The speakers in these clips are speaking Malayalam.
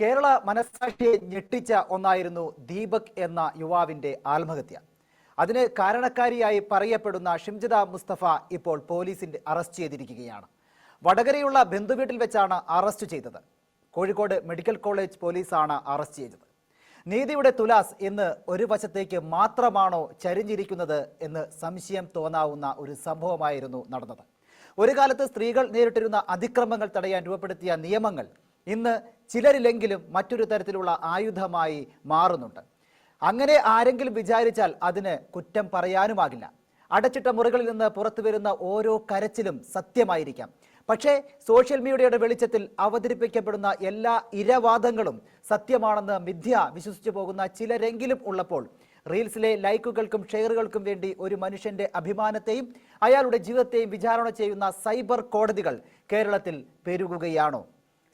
കേരള മനസ്സാക്ഷിയെ ഞെട്ടിച്ച ഒന്നായിരുന്നു ദീപക് എന്ന യുവാവിന്റെ ആത്മഹത്യ. അതിന് കാരണക്കാരിയായി പറയപ്പെടുന്ന ഷിംജിത മുസ്തഫ ഇപ്പോൾ പോലീസിന്റെ അറസ്റ്റ് ചെയ്തിരിക്കുകയാണ്. വടകരയുള്ള ബന്ധുവീട്ടിൽ വെച്ചാണ് അറസ്റ്റ് ചെയ്തത്. കോഴിക്കോട് മെഡിക്കൽ കോളേജ് പോലീസാണ് അറസ്റ്റ് ചെയ്തത്. നീതിയുടെ തുലാസ് എന്ന് ഒരു വശത്തേക്ക് മാത്രമാണോ ചരിഞ്ഞിരിക്കുന്നത് എന്ന് സംശയം തോന്നാവുന്ന ഒരു സംഭവമായിരുന്നു നടന്നത്. ഒരു കാലത്ത് സ്ത്രീകൾ നേരിട്ടിരുന്ന അതിക്രമങ്ങൾ തടയാൻ രൂപപ്പെടുത്തിയ നിയമങ്ങൾ ഇന്ന് ചിലരിലെങ്കിലും മറ്റൊരു തരത്തിലുള്ള ആയുധമായി മാറുന്നുണ്ട്. അങ്ങനെ ആരെങ്കിലും വിചാരിച്ചാൽ അതിന് കുറ്റം പറയാനുമാകില്ല. അടച്ചിട്ട മുറികളിൽ നിന്ന് പുറത്തു വരുന്ന ഓരോ കരച്ചിലും സത്യമായിരിക്കാം. പക്ഷേ സോഷ്യൽ മീഡിയയുടെ വെളിച്ചത്തിൽ അവതരിപ്പിക്കപ്പെടുന്ന എല്ലാ ഇരവാദങ്ങളും സത്യമാണെന്ന് മിഥ്യ വിശ്വസിച്ചു പോകുന്ന ചിലരെങ്കിലും ഉള്ളപ്പോൾ റീൽസിലെ ലൈക്കുകൾക്കും ഷെയറുകൾക്കും വേണ്ടി ഒരു മനുഷ്യന്റെ അഭിമാനത്തെയും അയാളുടെ ജീവിതത്തെയും വിചാരണ ചെയ്യുന്ന സൈബർ കോടതികൾ കേരളത്തിൽ പെരുകുകയാണോ?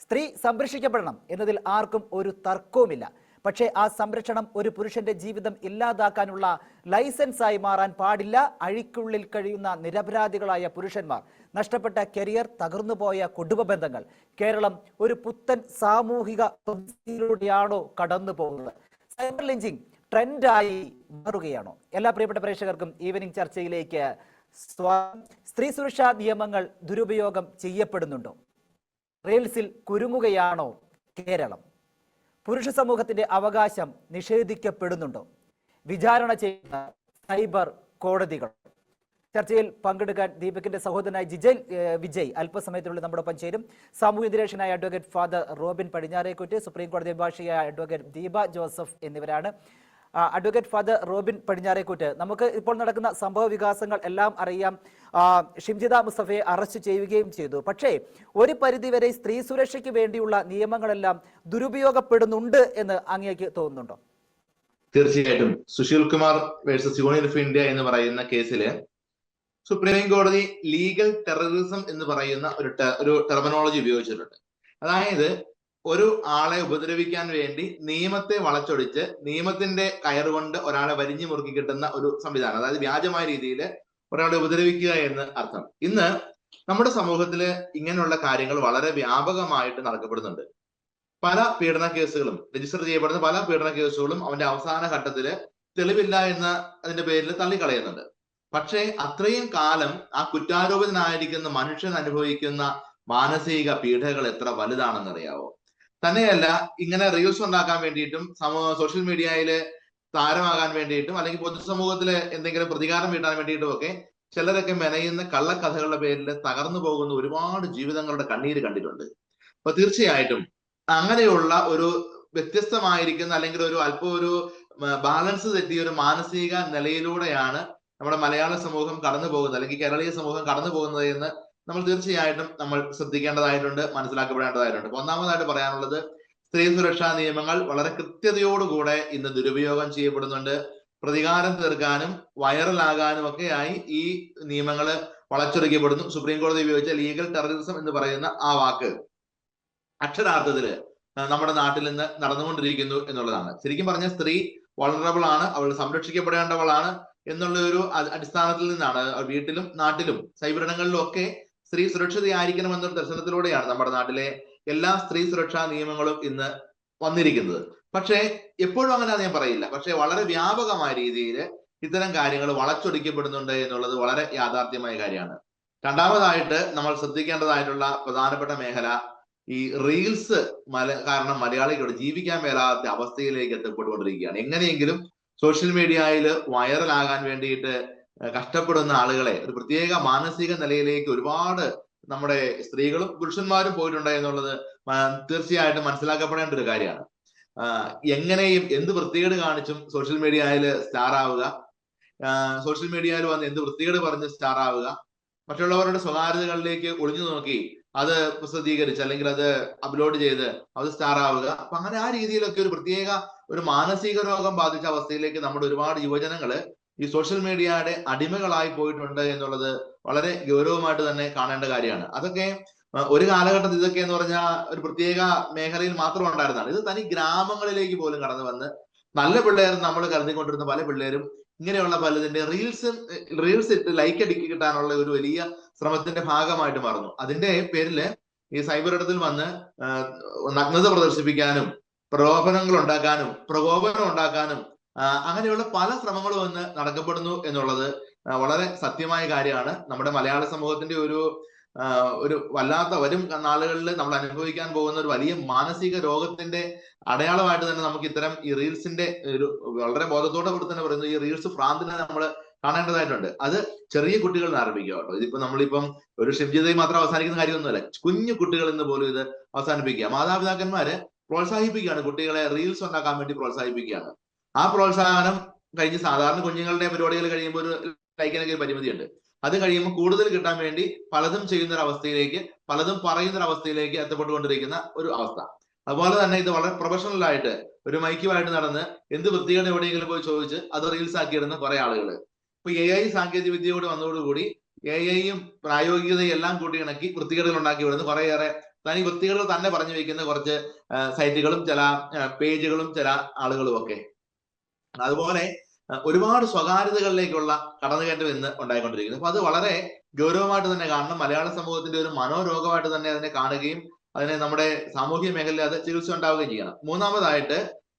സ്ത്രീ സംരക്ഷിക്കപ്പെടണം എന്നതിൽ ആർക്കും ഒരു തർക്കവുമില്ല. പക്ഷേ ആ സംരക്ഷണം ഒരു പുരുഷന്റെ ജീവിതം ഇല്ലാതാക്കാനുള്ള ലൈസൻസായി മാറാൻ പാടില്ല. അഴിക്കുള്ളിൽ കഴിയുന്ന നിരപരാധികളായ പുരുഷന്മാർ, നഷ്ടപ്പെട്ട കരിയർ, തകർന്നുപോയ കുടുംബ ബന്ധങ്ങൾ, കേരളം ഒരു പുത്തൻ സാമൂഹിക പ്രതിസന്ധിയിലൂടെയാണോ കടന്നു പോകുന്നത്? സൈബർ ലിഞ്ചിങ് ട്രെൻഡായി മാറുകയാണോ? എല്ലാ പ്രിയപ്പെട്ട പ്രേക്ഷകർക്കും ഈവനിംഗ് ചർച്ചയിലേക്ക് സ്വാഗതം. സ്ത്രീ സുരക്ഷാ നിയമങ്ങൾ ദുരുപയോഗം ചെയ്യപ്പെടുന്നുണ്ടോ? റീൽസിൽ കുരുങ്ങുകയാണോ കേരളം? പുരുഷ സമൂഹത്തിന്റെ അവകാശം നിഷേധിക്കപ്പെടുന്നുണ്ടോ? വിചാരണ ചെയ്യുന്ന സൈബർ കോടതികൾ. ചർച്ചയിൽ പങ്കെടുക്കാൻ ദീപകിന്റെ സഹോദരനായ വിജയ് അല്പസമയത്തിനുള്ളിൽ നമ്മോടൊപ്പം ചേരും. സാമൂഹ്യ നിരീക്ഷകനായ അഡ്വക്കേറ്റ് ഫാദർ റോബിൻ പടിഞ്ഞാറേക്കുറ്റി, സുപ്രീം കോടതി അഭിഭാഷകയായ അഡ്വക്കേറ്റ് ദീപ ജോസഫ് എന്നിവരാണ്. അഡ്വക്കേറ്റ് ഫാദർ റോബിൻ പടിഞ്ഞാറേക്കുറ്റ്, നമുക്ക് ഇപ്പോൾ നടക്കുന്ന സംഭവ വികാസങ്ങൾ എല്ലാം അറിയാം. ഷിംജിത മുസ്തഫയെ അറസ്റ്റ് ചെയ്യുകയും ചെയ്തു. പക്ഷേ ഒരു പരിധിവരെ സ്ത്രീ സുരക്ഷയ്ക്ക് വേണ്ടിയുള്ള നിയമങ്ങളെല്ലാം ദുരുപയോഗപ്പെടുന്നുണ്ട് എന്ന് അങ്ങേക്ക് തോന്നുന്നുണ്ടോ? തീർച്ചയായിട്ടും. Sushil Kumar versus union of India എന്ന് പറയുന്ന കേസില് സുപ്രീം കോടതി ലീഗൽ ടെററിസം എന്ന് പറയുന്ന ഒരു ടെർമിനോളജി ഉപയോഗിച്ചിട്ടുണ്ട്. അതായത് ഒരു ആളെ ഉപദ്രവിക്കാൻ വേണ്ടി നിയമത്തെ വളച്ചൊടിച്ച് നിയമത്തിന്റെ കയറുകൊണ്ട് ഒരാളെ വരിഞ്ഞു മുറുക്കി കിട്ടുന്ന ഒരു സംവിധാനം, അതായത് വ്യാജമായ രീതിയിൽ ഒരാളെ ഉപദ്രവിക്കുക എന്ന് അർത്ഥം. ഇന്ന് നമ്മുടെ സമൂഹത്തില് ഇങ്ങനെയുള്ള കാര്യങ്ങൾ വളരെ വ്യാപകമായിട്ട് നടക്കപ്പെടുന്നുണ്ട്. പല പീഡന കേസുകളും രജിസ്റ്റർ ചെയ്യപ്പെടുന്ന പല പീഡന കേസുകളും അവന്റെ അവസാന ഘട്ടത്തില് തെളിവില്ല എന്ന അതിന്റെ പേരിൽ തള്ളിക്കളയുന്നുണ്ട്. പക്ഷേ അത്രയും കാലം ആ കുറ്റാരോപിതനായിരിക്കുന്ന മനുഷ്യൻ അനുഭവിക്കുന്ന മാനസിക പീഡകൾ എത്ര വലുതാണെന്നറിയാവോ? തന്നെയല്ല, ഇങ്ങനെ റീൽസ് ഉണ്ടാക്കാൻ വേണ്ടിയിട്ടും സോഷ്യൽ മീഡിയയില് താരമാകാൻ വേണ്ടിയിട്ടും അല്ലെങ്കിൽ പൊതുസമൂഹത്തില് എന്തെങ്കിലും പ്രതികാരം വീട്ടാൻ വേണ്ടിയിട്ടും ഒക്കെ ചിലരൊക്കെ മെനയുന്ന കള്ളക്കഥകളുടെ പേരിൽ തകർന്നു പോകുന്ന ഒരുപാട് ജീവിതങ്ങളുടെ കണ്ണീര് കണ്ടിട്ടുണ്ട്. അപ്പൊ തീർച്ചയായിട്ടും അങ്ങനെയുള്ള ഒരു വ്യത്യസ്തമായിരിക്കുന്ന അല്ലെങ്കിൽ ഒരു ബാലൻസ് തെറ്റിയ ഒരു മാനസിക നിലയിലൂടെയാണ് നമ്മുടെ മലയാള സമൂഹം കടന്നു പോകുന്നത്, അല്ലെങ്കിൽ കേരളീയ സമൂഹം കടന്നു പോകുന്നത് എന്ന് നമ്മൾ തീർച്ചയായിട്ടും നമ്മൾ ശ്രദ്ധിക്കേണ്ടതായിട്ടുണ്ട്, മനസ്സിലാക്കപ്പെടേണ്ടതായിട്ടുണ്ട്. ഒന്നാമതായിട്ട് പറയാനുള്ളത്, സ്ത്രീ സുരക്ഷാ നിയമങ്ങൾ വളരെ കൃത്യതയോടുകൂടെ ഇന്ന് ദുരുപയോഗം ചെയ്യപ്പെടുന്നുണ്ട്. പ്രതികാരം തീർക്കാനും വൈറലാകാനും ഒക്കെയായി ഈ നിയമങ്ങൾ വളച്ചൊടിക്കപ്പെടുന്നു. സുപ്രീം കോടതി ഉപയോഗിച്ച ലീഗൽ ടെററിസം എന്ന് പറയുന്ന ആ വാക്ക് അക്ഷരാർത്ഥത്തില് നമ്മുടെ നാട്ടിൽ നിന്ന് നടന്നുകൊണ്ടിരിക്കുന്നു എന്നുള്ളതാണ്. ശരിക്കും പറഞ്ഞ സ്ത്രീ വൾണറബിൾ ആണ്, അവൾ സംരക്ഷിക്കപ്പെടേണ്ടവളാണ് എന്നുള്ള ഒരു അടിസ്ഥാനത്തിൽ നിന്നാണ് വീട്ടിലും നാട്ടിലും സൈബറിടങ്ങളിലും ഒക്കെ സ്ത്രീ സുരക്ഷിതയായിരിക്കണം എന്നൊരു ദർശനത്തിലൂടെയാണ് നമ്മുടെ നാട്ടിലെ എല്ലാ സ്ത്രീ സുരക്ഷാ നിയമങ്ങളും ഇന്ന് വന്നിരിക്കുന്നത്. പക്ഷേ എപ്പോഴും അങ്ങനെ ഞാൻ പറയില്ല. പക്ഷെ വളരെ വ്യാപകമായ രീതിയിൽ ഇത്തരം കാര്യങ്ങൾ വളച്ചൊടിക്കപ്പെടുന്നുണ്ട് എന്നുള്ളത് വളരെ യാഥാർത്ഥ്യമായ കാര്യമാണ്. രണ്ടാമതായിട്ട് നമ്മൾ ശ്രദ്ധിക്കേണ്ടതായിട്ടുള്ള പ്രധാനപ്പെട്ട മേഖല, ഈ റീൽസ് കാരണം മലയാളികളോട് ജീവിക്കാൻ മേലാത്ത അവസ്ഥയിലേക്ക് എത്തപ്പെട്ടുകൊണ്ടിരിക്കുകയാണ്. എങ്ങനെയെങ്കിലും സോഷ്യൽ മീഡിയയിൽ വൈറലാകാൻ വേണ്ടിയിട്ട് കഷ്ടപ്പെടുന്ന ആളുകളെ ഒരു പ്രത്യേക മാനസിക നിലയിലേക്ക് ഒരുപാട് നമ്മുടെ സ്ത്രീകളും പുരുഷന്മാരും പോയിട്ടുണ്ട് എന്നുള്ളത് തീർച്ചയായിട്ടും മനസ്സിലാക്കപ്പെടേണ്ട ഒരു കാര്യമാണ്. എങ്ങനെയും എന്ത് വൃത്തികേട് കാണിച്ചും സോഷ്യൽ മീഡിയയിൽ സ്റ്റാർ ആവുക, സോഷ്യൽ മീഡിയയിൽ വന്ന് എന്ത് വൃത്തികേട് പറഞ്ഞ് സ്റ്റാർ ആവുക, മറ്റുള്ളവരുടെ സ്വകാര്യതകളിലേക്ക് ഒളിഞ്ഞു നോക്കി അത് പ്രസിദ്ധീകരിച്ച് അല്ലെങ്കിൽ അത് അപ്ലോഡ് ചെയ്ത് അത് സ്റ്റാർ ആവുക. അപ്പൊ അങ്ങനെ ആ രീതിയിലൊക്കെ ഒരു പ്രത്യേക ഒരു മാനസിക രോഗം ബാധിച്ച അവസ്ഥയിലേക്ക് നമ്മുടെ ഒരുപാട് യുവജനങ്ങള് ഈ സോഷ്യൽ മീഡിയയുടെ അടിമകളായി പോയിട്ടുണ്ട് എന്നുള്ളത് വളരെ ഗൗരവമായിട്ട് തന്നെ കാണേണ്ട കാര്യമാണ്. അതൊക്കെ ഒരു കാലഘട്ടത്തിൽ ഇതൊക്കെ എന്ന് പറഞ്ഞാൽ ഒരു പ്രത്യേക മേഖലയിൽ മാത്രം ഉണ്ടായിരുന്നതാണ്. ഇത് തനി ഗ്രാമങ്ങളിലേക്ക് പോലും കടന്നു വന്ന് നല്ല പിള്ളേരും നമ്മൾ കരുതിക്കൊണ്ടിരുന്ന പല പിള്ളേരും ഇങ്ങനെയുള്ള പലതിന്റെ റീൽസ് ഇട്ട് ലൈക്ക് അടിക്കി കിട്ടാനുള്ള ഒരു വലിയ ശ്രമത്തിന്റെ ഭാഗമായിട്ട് മാറുന്നു. അതിന്റെ പേരില് ഈ സൈബർ ഇടത്തിൽ വന്ന് നഗ്നത പ്രദർശിപ്പിക്കാനും പ്രകോപനം ഉണ്ടാക്കാനും അങ്ങനെയുള്ള പല ശ്രമങ്ങളും വന്ന് നടക്കപ്പെടുന്നു എന്നുള്ളത് വളരെ സത്യമായ കാര്യമാണ്. നമ്മുടെ മലയാള സമൂഹത്തിന്റെ ഒരു വല്ലാത്ത വരും നാളുകളിൽ നമ്മൾ അനുഭവിക്കാൻ പോകുന്ന ഒരു വലിയ മാനസിക രോഗത്തിന്റെ അടയാളമായിട്ട് തന്നെ നമുക്ക് ഇത്തരം ഈ റീൽസിന്റെ ഒരു വളരെ ബോധത്തോടെ കൂടി തന്നെ പറയുന്നത് ഈ റീൽസ് ഭ്രാന്തിനെ നമ്മൾ കാണേണ്ടതായിട്ടുണ്ട്. അത് ചെറിയ കുട്ടികളിൽ നിന്ന് ആരംഭിക്കുക കേട്ടോ. ഇതിപ്പോ നമ്മളിപ്പം ഒരു ഷിംജിതയിൽ മാത്രം അവസാനിക്കുന്ന കാര്യമൊന്നുമല്ല, കുഞ്ഞു കുട്ടികളിൽ നിന്ന് പോലും ഇത് അവസാനിപ്പിക്കുക. മാതാപിതാക്കന്മാര് പ്രോത്സാഹിപ്പിക്കുകയാണ്, കുട്ടികളെ റീൽസ് ഉണ്ടാക്കാൻ വേണ്ടി പ്രോത്സാഹിപ്പിക്കുകയാണ്. ആ പ്രോത്സാഹനം കഴിഞ്ഞ് സാധാരണ കുഞ്ഞുങ്ങളുടെ പരിപാടികൾ കഴിയുമ്പോൾ ഒരു ലൈക്കിനൊക്കെ പരിമിതിയുണ്ട്. അത് കഴിയുമ്പോൾ കൂടുതൽ കിട്ടാൻ വേണ്ടി പലതും ചെയ്യുന്ന ഒരു അവസ്ഥയിലേക്ക്, പലതും പറയുന്ന ഒരു അവസ്ഥയിലേക്ക് എത്തപ്പെട്ടുകൊണ്ടിരിക്കുന്ന ഒരു അവസ്ഥ. അതുപോലെ തന്നെ ഇത് വളരെ പ്രൊഫഷണൽ ആയിട്ട് ഒരു മൈക്കുമായിട്ട് നടന്ന് എന്ത് വൃത്തികേട് എവിടെയെങ്കിലും പോയി ചോദിച്ച് അത് റീൽസ് ആക്കിയിടുന്ന കുറെ ആളുകൾ. ഇപ്പൊ AI സാങ്കേതിക വിദ്യ കൂടി വന്നതോടുകൂടി AIയും പ്രായോഗികതയും എല്ലാം കൂട്ടിയിണക്കി വൃത്തികേടുകൾ ഉണ്ടാക്കി വിടുന്ന കുറേയേറെ തനി വൃത്തികേടുകൾ തന്നെ പറഞ്ഞു വയ്ക്കുന്ന കുറച്ച് സൈറ്റുകളും ചില പേജുകളും ചില ആളുകളും ഒക്കെ. അതുപോലെ ഒരുപാട് സ്വകാര്യതകളിലേക്കുള്ള കടന്നുകയറ്റം ഇന്ന് ഉണ്ടായിക്കൊണ്ടിരിക്കുന്നു. അപ്പൊ അത് വളരെ ഗൗരവമായിട്ട് തന്നെ കാണണം. മലയാള സമൂഹത്തിന്റെ ഒരു മനോരോഗമായിട്ട് തന്നെ അതിനെ കാണുകയും അതിനെ നമ്മുടെ സാമൂഹ്യ മേഖലയിൽ അത് ചികിത്സ ഉണ്ടാവുകയും ചെയ്യണം. മൂന്നാമതായിട്ട്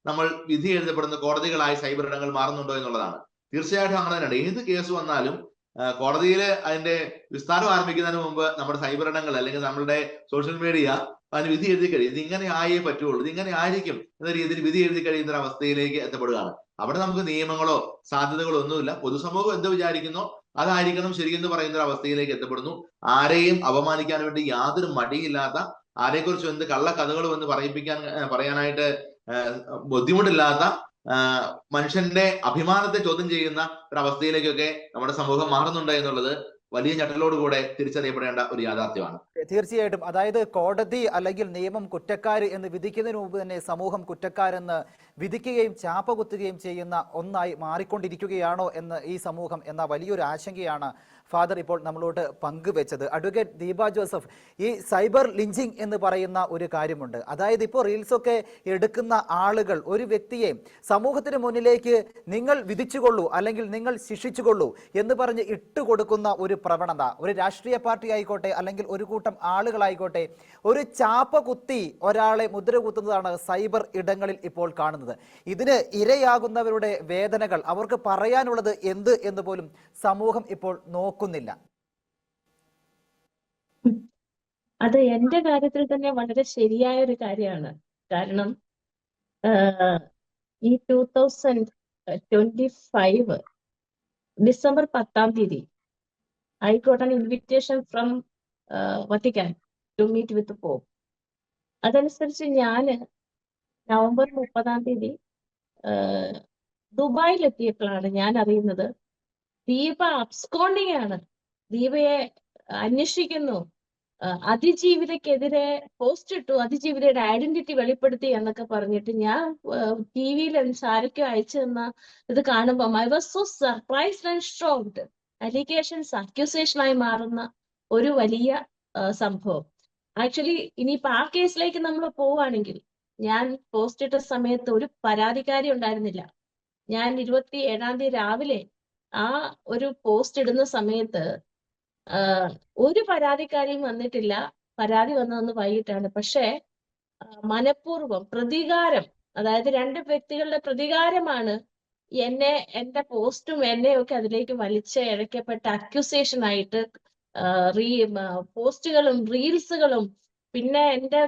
നമ്മൾ വിധി എഴുതപ്പെടുന്ന കോടതികളായി സൈബർ ഇടങ്ങൾ മാറുന്നുണ്ടോ എന്നുള്ളതാണ്. തീർച്ചയായിട്ടും അങ്ങനെ തന്നെയാണ്. ഏത് കേസ് വന്നാലും കോടതിയിൽ അതിന്റെ വിസ്താരം ആരംഭിക്കുന്നതിന് മുമ്പ് നമ്മുടെ സൈബർ ഇടങ്ങൾ അല്ലെങ്കിൽ നമ്മളുടെ സോഷ്യൽ മീഡിയ അതിന് വിധി എഴുതി കഴിയും. ഇത് ഇങ്ങനെ ആയേ പറ്റുള്ളൂ, ഇത് ഇങ്ങനെ ആയിരിക്കും എന്ന രീതിയിൽ വിധി എഴുതി കഴിയുന്ന ഒരു അവസ്ഥയിലേക്ക് എത്തപ്പെടുകയാണ്. അവിടെ നമുക്ക് നിയമങ്ങളോ സാധ്യതകളോ ഒന്നുമില്ല. പൊതുസമൂഹം എന്ത് വിചാരിക്കുന്നോ അതായിരിക്കണം ശരിയെന്ന് പറയുന്ന ഒരു അവസ്ഥയിലേക്ക് എത്തപ്പെടുന്നു. ആരെയും അപമാനിക്കാൻ വേണ്ടി യാതൊരു മടിയില്ലാത്ത, ആരെക്കുറിച്ചും എന്ത് കള്ളക്കഥകളും എന്ന് പറയാനായിട്ട് ബുദ്ധിമുട്ടില്ലാത്ത, മനുഷ്യന്റെ അഭിമാനത്തെ ചോദ്യം ചെയ്യുന്ന ഒരു അവസ്ഥയിലേക്കൊക്കെ നമ്മുടെ സമൂഹം മാറുന്നുണ്ട് എന്നുള്ളത് വലിയ ഞെട്ടലോടുകൂടെ തിരിച്ചറിയപ്പെടേണ്ട ഒരു യാഥാർത്ഥ്യമാണ്. തീർച്ചയായിട്ടും. അതായത് കോടതി അല്ലെങ്കിൽ നിയമം കുറ്റക്കാര് എന്ന് വിധിക്കുന്നതിന് മുമ്പ് തന്നെ സമൂഹം കുറ്റക്കാരെന്ന് വിധിക്കുകയും ചാപ്പ കുത്തുകയും ചെയ്യുന്ന ഒന്നായി മാറിക്കൊണ്ടിരിക്കുകയാണോ എന്ന് ഈ സമൂഹം എന്ന വലിയൊരു ആശങ്കയാണ് ഫാദർ ഇപ്പോൾ നമ്മളോട് പങ്കുവെച്ചത്. അഡ്വക്കേറ്റ് ദീപ ജോസഫ്, ഈ സൈബർ ലിഞ്ചിങ് എന്ന് പറയുന്ന ഒരു കാര്യമുണ്ട്. അതായത് ഇപ്പോൾ റീൽസൊക്കെ എടുക്കുന്ന ആളുകൾ ഒരു വ്യക്തിയെ സമൂഹത്തിന് മുന്നിലേക്ക് നിങ്ങൾ വിധിച്ചുകൊള്ളൂ അല്ലെങ്കിൽ നിങ്ങൾ ശിക്ഷിച്ചുകൊള്ളൂ എന്ന് പറഞ്ഞ് ഇട്ടുകൊടുക്കുന്ന ഒരു പ്രവണത, ഒരു രാഷ്ട്രീയ പാർട്ടി ആയിക്കോട്ടെ അല്ലെങ്കിൽ ഒരു കൂട്ടം ആളുകളായിക്കോട്ടെ, ഒരു ചാപ്പ കുത്തി ഒരാളെ മുദ്ര കുത്തുന്നതാണ് സൈബർ ഇടങ്ങളിൽ ഇപ്പോൾ കാണുന്നത്. ഇതിന് ഇരയാകുന്നവരുടെ വേദനകൾ, അവർക്ക് പറയാനുള്ളത് എന്ത് എന്ന് പോലും സമൂഹം ഇപ്പോൾ നോക്കുന്നില്ല. അത് എന്റെ കാര്യത്തിൽ തന്നെ വളരെ ശരിയായ ഒരു കാര്യമാണ്. കാരണം ഈ 2025 December 10 I got an invitation from Vatican to meet with the Pope. അതനുസരിച്ച് ഞാൻ നവംബർ 30 ദുബായിലെത്തിയപ്പോഴാണ് ഞാൻ അറിയുന്നത് ദീപ അബ്സ്കോണ്ടിങ് ആണ്, ദീപയെ അന്വേഷിക്കുന്നു, അതിജീവിതക്കെതിരെ പോസ്റ്റ് ഇട്ടു, അതിജീവിതയുടെ ഐഡന്റിറ്റി വെളിപ്പെടുത്തി എന്നൊക്കെ പറഞ്ഞിട്ട് ഞാൻ TV-യിൽ ആരൊക്കെ അയച്ചു തന്ന ഇത് കാണുമ്പോൾ I was so surprised and shocked. Allegations അക്യൂസേഷനായി മാറുന്ന ഒരു വലിയ സംഭവം. ആക്ച്വലി ഇനിയിപ്പോ ആ കേസിലേക്ക് നമ്മൾ പോവുകയാണെങ്കിൽ, ഞാൻ പോസ്റ്റ് ഇട്ട സമയത്ത് ഒരു പരാതിക്കാരി ഉണ്ടായിരുന്നില്ല. ഞാൻ 27 രാവിലെ ആ ഒരു പോസ്റ്റ് ഇടുന്ന സമയത്ത് ഒരു പരാതിക്കാരിയും വന്നിട്ടില്ല. പരാതി വന്നതെന്ന് വൈകിട്ടാണ്. പക്ഷേ മനഃപൂർവ്വം പ്രതികാരം, അതായത് 2 വ്യക്തികളുടെ പ്രതികാരമാണ് എന്റെ പോസ്റ്റും എന്നെയൊക്കെ അതിലേക്ക് വലിച്ചിഴക്കപ്പെട്ട അക്യൂസേഷൻ ആയിട്ട് പോസ്റ്റുകളും റീൽസുകളും പിന്നെ എന്റെ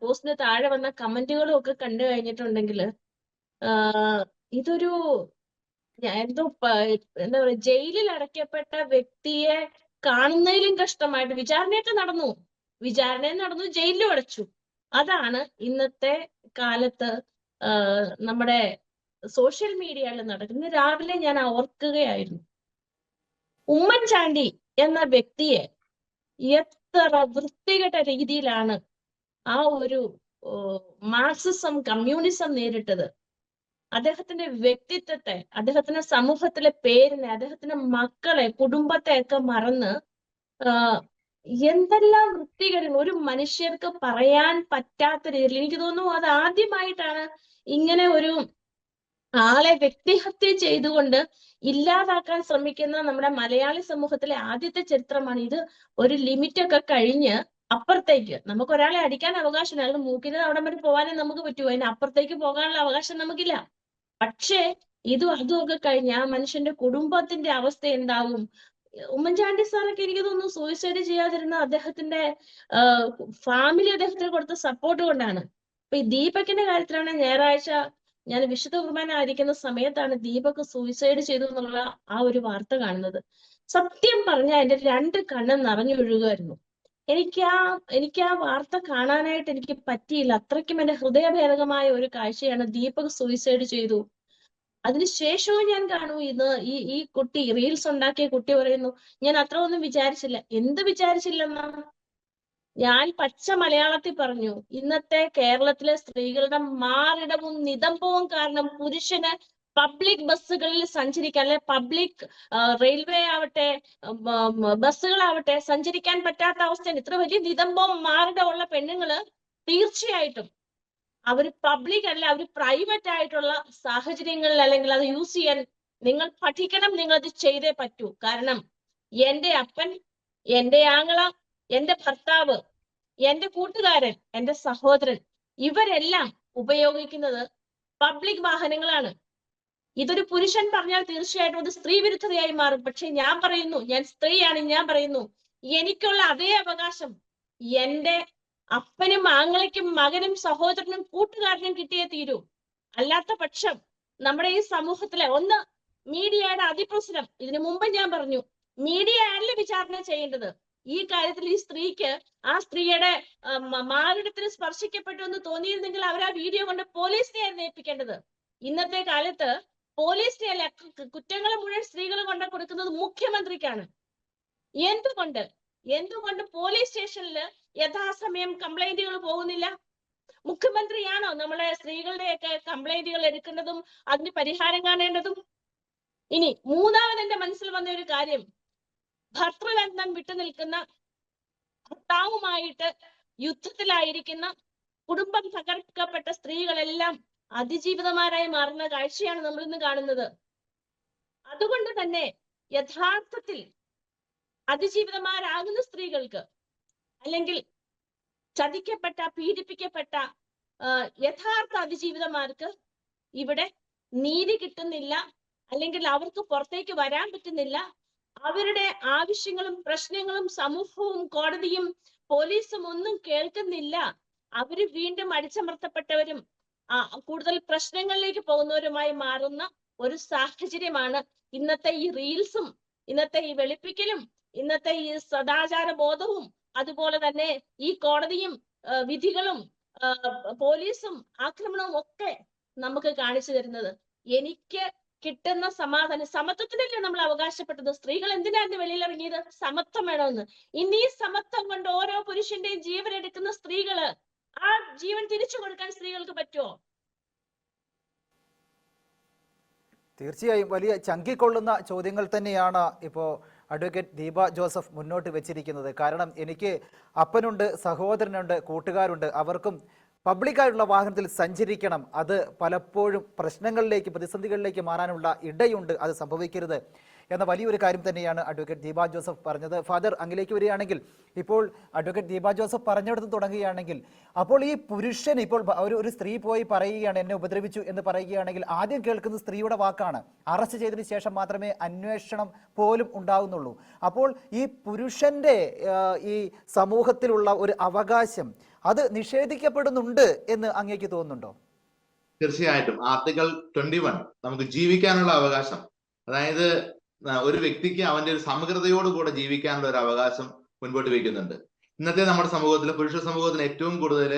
പോസ്റ്റിന് താഴെ വന്ന കമന്റുകളും ഒക്കെ കണ്ടു കഴിഞ്ഞിട്ടുണ്ടെങ്കിൽ ഇതൊരു എന്താ പറയാ, ജയിലിൽ അടയ്ക്കപ്പെട്ട വ്യക്തിയെ കാണുന്നതിലും കഷ്ടമായിട്ട് വിചാരണയൊക്കെ നടന്നു, ജയിലിലും അടച്ചു. അതാണ് ഇന്നത്തെ കാലത്ത് നമ്മുടെ സോഷ്യൽ മീഡിയയിൽ നടക്കുന്നത്. രാവിലെ ഞാൻ ഓർക്കുകയായിരുന്നു, ഉമ്മൻചാണ്ടി എന്ന വ്യക്തിയെ എത്ര വൃത്തികെട്ട രീതിയിലാണ് ആ ഒരു മാർക്സിസം കമ്മ്യൂണിസം നേരിട്ടത്. അദ്ദേഹത്തിന്റെ വ്യക്തിത്വത്തെ, അദ്ദേഹത്തിന്റെ സമൂഹത്തിലെ പേരിനെ, അദ്ദേഹത്തിന്റെ മക്കളെ, കുടുംബത്തെ ഒക്കെ മറന്ന് എന്തെല്ലാം വൃത്തികേടുകൾ ഒരു മനുഷ്യർക്ക് പറയാൻ പറ്റാത്ത രീതിയിൽ. എനിക്ക് തോന്നുന്നു അത് ആദ്യമായിട്ടാണ് ഇങ്ങനെ ഒരു ആളെ വ്യക്തിഹത്യ ചെയ്തുകൊണ്ട് ഇല്ലാതാക്കാൻ ശ്രമിക്കുന്ന നമ്മുടെ മലയാളി സമൂഹത്തിലെ ആദ്യത്തെ ചരിത്രമാണ് ഇത്. ഒരു ലിമിറ്റൊക്കെ കഴിഞ്ഞ് അപ്പുറത്തേക്ക് നമുക്ക് ഒരാളെ അടിക്കാൻ അവകാശമില്ല. അയാൾ മൂക്കിന് അവിടം വരെ പോകാനേ നമുക്ക് പറ്റൂ. അതിന് അപ്പുറത്തേക്ക് പോകാനുള്ള അവകാശം നമുക്കില്ല. പക്ഷേ അതും ഒക്കെ കഴിഞ്ഞ് ആ മനുഷ്യന്റെ കുടുംബത്തിന്റെ അവസ്ഥ എന്താകും? ഉമ്മൻചാണ്ടി സാറൊക്കെ എനിക്ക് തോന്നുന്നു സൂയിസൈഡ് ചെയ്യാതിരുന്ന അദ്ദേഹത്തിന്റെ ഫാമിലി അദ്ദേഹത്തിന് കൊടുത്ത സപ്പോർട്ട് കൊണ്ടാണ്. അപ്പൊ ഈ ദീപകിന്റെ കാര്യത്തിലാണ് ഞായറാഴ്ച ഞാൻ വിശുദ്ധ കുർബാന ആയിരിക്കുന്ന സമയത്താണ് ദീപക് സൂയിസൈഡ് ചെയ്തു എന്നുള്ള ആ ഒരു വാർത്ത കാണുന്നത്. സത്യം പറഞ്ഞാൽ എന്റെ 2 കണ്ണ് നിറഞ്ഞൊഴുകുമായിരുന്നു. എനിക്ക് ആ വാർത്ത കാണാനായിട്ട് എനിക്ക് പറ്റിയില്ല. അത്രയ്ക്കും എന്റെ ഹൃദയഭേദകമായ ഒരു കാഴ്ചയാണ്. ദീപക് സൂയിസൈഡ് ചെയ്തു. അതിനുശേഷവും ഞാൻ കാണൂ ഈ കുട്ടി റീൽസ് ഉണ്ടാക്കിയ കുട്ടി പറയുന്നു, ഞാൻ അത്ര ഒന്നും വിചാരിച്ചില്ല. എന്ത് വിചാരിച്ചില്ലെന്നാ? ഞാൻ പച്ച മലയാളത്തിൽ പറഞ്ഞു, ഇന്നത്തെ കേരളത്തിലെ സ്ത്രീകളുടെ മാറിടവും നിതംബവും കാരണം പുരുഷന് പബ്ലിക് ബസ്സുകളിൽ സഞ്ചരിക്കാൻ, അല്ലെ പബ്ലിക് റെയിൽവേ ആവട്ടെ ബസ്സുകളാവട്ടെ സഞ്ചരിക്കാൻ പറ്റാത്ത അവസ്ഥയാണ്. ഇത്ര വലിയ നിതംബവും മാറിടമുള്ള പെണ്ണുങ്ങള് തീർച്ചയായിട്ടും അവർ പബ്ലിക് അല്ല, അവർ പ്രൈവറ്റ് ആയിട്ടുള്ള സാഹചര്യങ്ങളിൽ അല്ലെങ്കിൽ അത് യൂസ് ചെയ്യാൻ നിങ്ങൾ പഠിക്കണം. നിങ്ങൾ അത് ചെയ്തേ പറ്റൂ. കാരണം എന്റെ അപ്പൻ, എന്റെ ആങ്ങള, എന്റെ ഭർത്താവ്, എന്റെ കൂട്ടുകാരൻ, എന്റെ സഹോദരൻ, ഇവരെല്ലാം ഉപയോഗിക്കുന്നത് പബ്ലിക് വാഹനങ്ങളാണ്. ഇതൊരു പുരുഷൻ പറഞ്ഞാൽ തീർച്ചയായിട്ടും അത് സ്ത്രീ വിരുദ്ധതയായി മാറും. പക്ഷെ ഞാൻ പറയുന്നു, ഞാൻ സ്ത്രീയാണ്, ഞാൻ പറയുന്നു എനിക്കുള്ള അതേ അവകാശം എന്റെ അപ്പനും ആങ്ങളയ്ക്കും മകനും സഹോദരനും കൂട്ടുകാരനും കിട്ടിയേ തീരൂ. അല്ലാത്ത പക്ഷം നമ്മുടെ ഈ സമൂഹത്തിലെ മീഡിയയുടെ അതിപ്രസരം. ഇതിനു മുമ്പ് ഞാൻ പറഞ്ഞു, മീഡിയ അല്ല വിചാരണ ചെയ്യേണ്ടത്. ഈ കാര്യത്തിൽ ഈ സ്ത്രീക്ക് ആ സ്ത്രീയുടെ മാറിടത്തിന് സ്പർശിക്കപ്പെട്ടു എന്ന് തോന്നിയിരുന്നെങ്കിൽ അവർ ആ വീഡിയോ കൊണ്ട് പോലീസിനെയായിരുന്നു ഏൽപ്പിക്കേണ്ടത്. ഇന്നത്തെ കാലത്ത് പോലീസിനെ അല്ല, കുറ്റങ്ങൾ മുഴുവൻ സ്ത്രീകൾ കൊണ്ട് കൊടുക്കുന്നത് മുഖ്യമന്ത്രിക്കാണ്. എന്തുകൊണ്ട് പോലീസ് സ്റ്റേഷനിൽ യഥാസമയം കംപ്ലൈന്റുകൾ പോകുന്നില്ല? മുഖ്യമന്ത്രിയാണോ നമ്മളെ സ്ത്രീകളുടെയൊക്കെ കംപ്ലൈന്റുകൾ എടുക്കേണ്ടതും അതിന് പരിഹാരം കാണേണ്ടതും? ഇനി മൂന്നാമത് എന്റെ മനസ്സിൽ വന്ന ഒരു കാര്യം, ഭർത്തൃബന്ധം വിട്ടുനിൽക്കുന്ന, ഭർത്താവുമായിട്ട് യുദ്ധത്തിലായിരിക്കുന്ന, കുടുംബം തകർക്കപ്പെട്ട സ്ത്രീകളെല്ലാം അതിജീവിതമാരായി മാറുന്ന കാഴ്ചയാണ് നമ്മൾ ഇന്ന് കാണുന്നത്. അതുകൊണ്ട് തന്നെ യഥാർത്ഥത്തിൽ അതിജീവിതമാരാകുന്ന സ്ത്രീകൾക്ക്, അല്ലെങ്കിൽ ചതിക്കപ്പെട്ട, പീഡിപ്പിക്കപ്പെട്ട യഥാർത്ഥ അതിജീവിതമാർക്ക് ഇവിടെ നീതി കിട്ടുന്നില്ല, അല്ലെങ്കിൽ അവർക്ക് പുറത്തേക്ക് വരാൻ പറ്റുന്നില്ല. അവരുടെ ആവശ്യങ്ങളും പ്രശ്നങ്ങളും സമൂഹവും കോടതിയും പോലീസും ഒന്നും കേൾക്കുന്നില്ല. അവര് വീണ്ടും അടിച്ചമർത്തപ്പെട്ടവരും കൂടുതൽ പ്രശ്നങ്ങളിലേക്ക് പോകുന്നവരുമായി മാറുന്ന ഒരു സാഹചര്യമാണ് ഇന്നത്തെ ഈ റീൽസും, ഇന്നത്തെ ഈ വെളുപ്പിക്കലും, ഇന്നത്തെ ഈ സദാചാര ബോധവും, അതുപോലെ തന്നെ ഈ കോടതിയും വിധികളും പോലീസും ആക്രമണവും ഒക്കെ നമുക്ക് കാണിച്ചു തരുന്നത്. എനിക്ക് കിട്ടുന്ന സമാധാനം, സമത്വത്തിനല്ലേ നമ്മൾ അവകാശപ്പെട്ടത്? സ്ത്രീകൾ എന്തിനായിരുന്നു വെളിയിലിറങ്ങിയത്? സമത്വം വേണമെന്ന്. ഇനി ഈ സമത്വം കൊണ്ട് ഓരോ പുരുഷന്റെയും ജീവൻ എടുക്കുന്ന സ്ത്രീകള്, ആ ജീവൻ തിരിച്ചു കൊടുക്കാൻ സ്ത്രീകൾക്ക് പറ്റുമോ? തീർച്ചയായും വലിയ ചങ്കിക്കൊള്ളുന്ന ചോദ്യങ്ങൾ തന്നെയാണ് ഇപ്പോൾ അഡ്വക്കേറ്റ് ദീപ ജോസഫ് മുന്നോട്ട് വെച്ചിരിക്കുന്നത്. കാരണം എനിക്ക് അപ്പനുണ്ട്, സഹോദരനുണ്ട്, കൂട്ടുകാരുണ്ട്, അവർക്കും പബ്ലിക്കായിട്ടുള്ള വാഹനത്തിൽ സഞ്ചരിക്കണം. അത് പലപ്പോഴും പ്രശ്നങ്ങളിലേക്ക്, പ്രതിസന്ധികളിലേക്ക് മാറാനുള്ള ഇടയുണ്ട്. അത് സംഭവിക്കരുത് എന്ന വലിയൊരു കാര്യം തന്നെയാണ് അഡ്വക്കേറ്റ് ദീപ ജോസഫ് പറഞ്ഞത്. ഫാദർ, അങ്ങിലേക്ക് വരികയാണെങ്കിൽ, ഇപ്പോൾ അഡ്വക്കേറ്റ് ദീപ ജോസഫ് പറഞ്ഞെടുത്ത് തുടങ്ങുകയാണെങ്കിൽ, അപ്പോൾ ഈ പുരുഷൻ ഇപ്പോൾ ഒരു സ്ത്രീ പോയി പറയുകയാണ് എന്നെ ഉപദ്രവിച്ചു എന്ന് പറയുകയാണെങ്കിൽ ആദ്യം കേൾക്കുന്നത് സ്ത്രീയുടെ വാക്കാണ്. അറസ്റ്റ് ചെയ്തതിന് ശേഷം മാത്രമേ അന്വേഷണം പോലും ഉണ്ടാകുന്നുള്ളൂ. അപ്പോൾ ഈ പുരുഷന്റെ ഈ സമൂഹത്തിലുള്ള ഒരു അവകാശം അത് നിഷേധിക്കപ്പെടുന്നുണ്ട് എന്ന് അങ്ങേക്ക് തോന്നുന്നുണ്ടോ? തീർച്ചയായിട്ടും. ആർട്ടിക്കിൾ 21 നമുക്ക് ജീവിക്കാനുള്ള അവകാശം, അതായത് ഒരു വ്യക്തിക്ക് അവന്റെ ഒരു സമഗ്രതയോടുകൂടെ ജീവിക്കാനുള്ള ഒരു അവകാശം മുൻപോട്ട് വയ്ക്കുന്നുണ്ട്. ഇന്നത്തെ നമ്മുടെ സമൂഹത്തിൽ, പുരുഷ സമൂഹത്തിൽ ഏറ്റവും കൂടുതൽ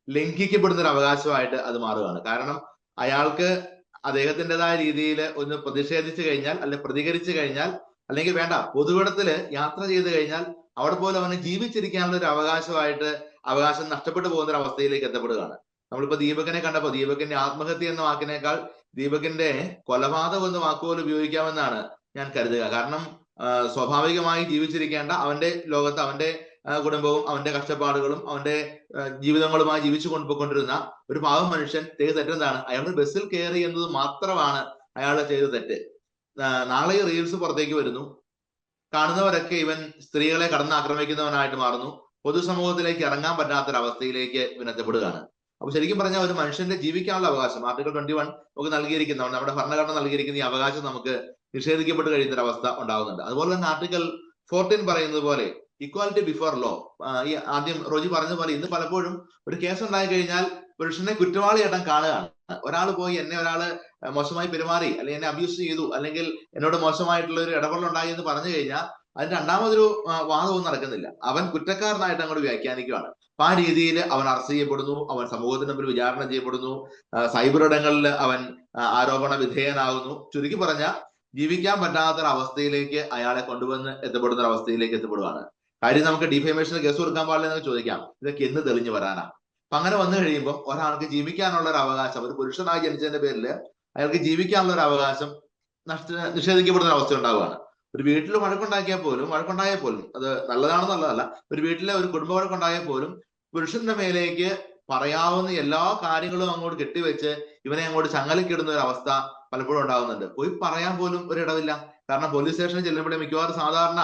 ലംഘിക്കപ്പെടുന്ന ഒരു അവകാശമായിട്ട് അത് മാറുകയാണ്. കാരണം അയാൾക്ക് അദ്ദേഹത്തിൻ്റെതായ രീതിയിൽ ഒന്ന് പ്രതിഷേധിച്ചു കഴിഞ്ഞാൽ, അല്ലെങ്കിൽ പ്രതികരിച്ചു കഴിഞ്ഞാൽ, അല്ലെങ്കിൽ വേണ്ട പൊതുവിടത്തില് യാത്ര ചെയ്തു കഴിഞ്ഞാൽ അവിടെ പോലും അവന് ജീവിച്ചിരിക്കാനുള്ള ഒരു അവകാശം നഷ്ടപ്പെട്ടു പോകുന്ന ഒരു അവസ്ഥയിലേക്ക് എത്തപ്പെടുകയാണ്. നമ്മളിപ്പോ ദീപകിനെ കണ്ടപ്പോ, ദീപകിന്റെ ആത്മഹത്യ എന്ന വാക്കിനേക്കാൾ ദീപകിന്റെ കൊലപാതകം എന്ന വാക്കുപോലും ഉപയോഗിക്കാമെന്നാണ് ഞാൻ കരുതുക. കാരണം സ്വാഭാവികമായി ജീവിച്ചിരിക്കേണ്ട അവന്റെ ലോകത്ത് അവന്റെ കുടുംബവും അവന്റെ കഷ്ടപ്പാടുകളും അവന്റെ ജീവിതങ്ങളുമായി ജീവിച്ചു കൊണ്ടുപോയിക്കൊണ്ടിരുന്ന ഒരു പാവം മനുഷ്യൻ ചെയ്ത തെറ്റെന്താണ്? അയാളുടെ ബസ്സിൽ കയറി എന്നത് മാത്രമാണ് അയാൾ ചെയ്ത തെറ്റ്. നാളെ റീൽസ് പുറത്തേക്ക് വരുന്നു, കാണുന്നവരൊക്കെ ഇവൻ സ്ത്രീകളെ കടന്നാക്രമിക്കുന്നവനായിട്ട് മാറുന്നു, പൊതുസമൂഹത്തിലേക്ക് ഇറങ്ങാൻ പറ്റാത്തൊരവസ്ഥയിലേക്ക് ഇവൻ എത്തപ്പെടുകയാണ്. അപ്പൊ ശരിക്കും പറഞ്ഞാൽ ഒരു മനുഷ്യന്റെ ജീവിക്കാനുള്ള അവകാശം ആർട്ടിക്കിൾ 21 നമുക്ക് നൽകിയിരിക്കുന്ന, നമ്മുടെ ഭരണഘടന നൽകിയിരിക്കുന്ന ഈ അവകാശം നമുക്ക് നിഷേധിക്കപ്പെട്ട് കഴിയുന്ന ഒരു അവസ്ഥ ഉണ്ടാകുന്നുണ്ട്. അതുപോലെ തന്നെ ആർട്ടിക്കിൾ 14 പറയുന്നത് പോലെ ഇക്വാലിറ്റി ബിഫോർ ലോ, ഈ ആദ്യം റോജി പറഞ്ഞതുപോലെ ഇന്ന് പലപ്പോഴും ഒരു കേസ് ഉണ്ടായി കഴിഞ്ഞാൽ പുരുഷനെ കുറ്റവാളിയായിട്ടും കാണുകയാണ്. ഒരാൾ പോയി എന്നെ ഒരാള് മോശമായി പെരുമാറി, അല്ലെങ്കിൽ എന്നെ അബ്യൂസ് ചെയ്തു, അല്ലെങ്കിൽ എന്നോട് മോശമായിട്ടുള്ള ഒരു ഇടപെടലുണ്ടായി എന്ന് പറഞ്ഞു കഴിഞ്ഞാൽ അതിന് രണ്ടാമതൊരു വാദവും നടക്കുന്നില്ല. അവൻ കുറ്റക്കാരനായിട്ട് അങ്ങോട്ട് വ്യാഖ്യാനിക്കുകയാണ്. അപ്പൊ ആ രീതിയിൽ അവൻ അറസ്റ്റ് ചെയ്യപ്പെടുന്നു, അവൻ സമൂഹത്തിന് മുമ്പിൽ വിചാരണ ചെയ്യപ്പെടുന്നു, സൈബർ ഇടങ്ങളിൽ അവൻ ആരോപണ വിധേയനാകുന്നു. ചുരുക്കി പറഞ്ഞാൽ ജീവിക്കാൻ പറ്റാത്തൊരവസ്ഥയിലേക്ക് അയാളെ കൊണ്ടുവന്ന് എത്തപ്പെടുന്ന ഒരു അവസ്ഥയിലേക്ക് എത്തപ്പെടുകയാണ്. കാര്യം നമുക്ക് ഡിഫേമേഷന് കേസ് കൊടുക്കാൻ പാടില്ല എന്ന് ചോദിക്കാം, ഇതൊക്കെ എന്ന് തെളിഞ്ഞു വരാനാ? അപ്പൊ അങ്ങനെ വന്നു കഴിയുമ്പോൾ ഒരാൾക്ക് ജീവിക്കാനുള്ള ഒരു അവകാശം, ഒരു പുരുഷനായി ജനിച്ചതിന്റെ പേരിൽ അയാൾക്ക് ജീവിക്കാനുള്ള ഒരു അവകാശം നിഷേധിക്കപ്പെടുന്ന അവസ്ഥ ഉണ്ടാവുകയാണ്. ഒരു വീട്ടിൽ വഴക്കുണ്ടായാൽ പോലും അത് നല്ലതാണെന്നുള്ളതല്ല, ഒരു വീട്ടിലെ ഒരു കുടുംബ വഴക്കുണ്ടായാൽ പോലും പുരുഷന്റെ മേലേക്ക് പറയാവുന്ന എല്ലാ കാര്യങ്ങളും അങ്ങോട്ട് കെട്ടിവെച്ച് ഇവനെ അങ്ങോട്ട് ചങ്ങലക്കിടുന്ന ഒരു അവസ്ഥ പലപ്പോഴും ഉണ്ടാകുന്നുണ്ട്. പോയി പറയാൻ പോലും ഒരിടമില്ല. കാരണം പോലീസ് സ്റ്റേഷനിൽ ചെല്ലുമ്പോഴേ മിക്കവാറും സാധാരണ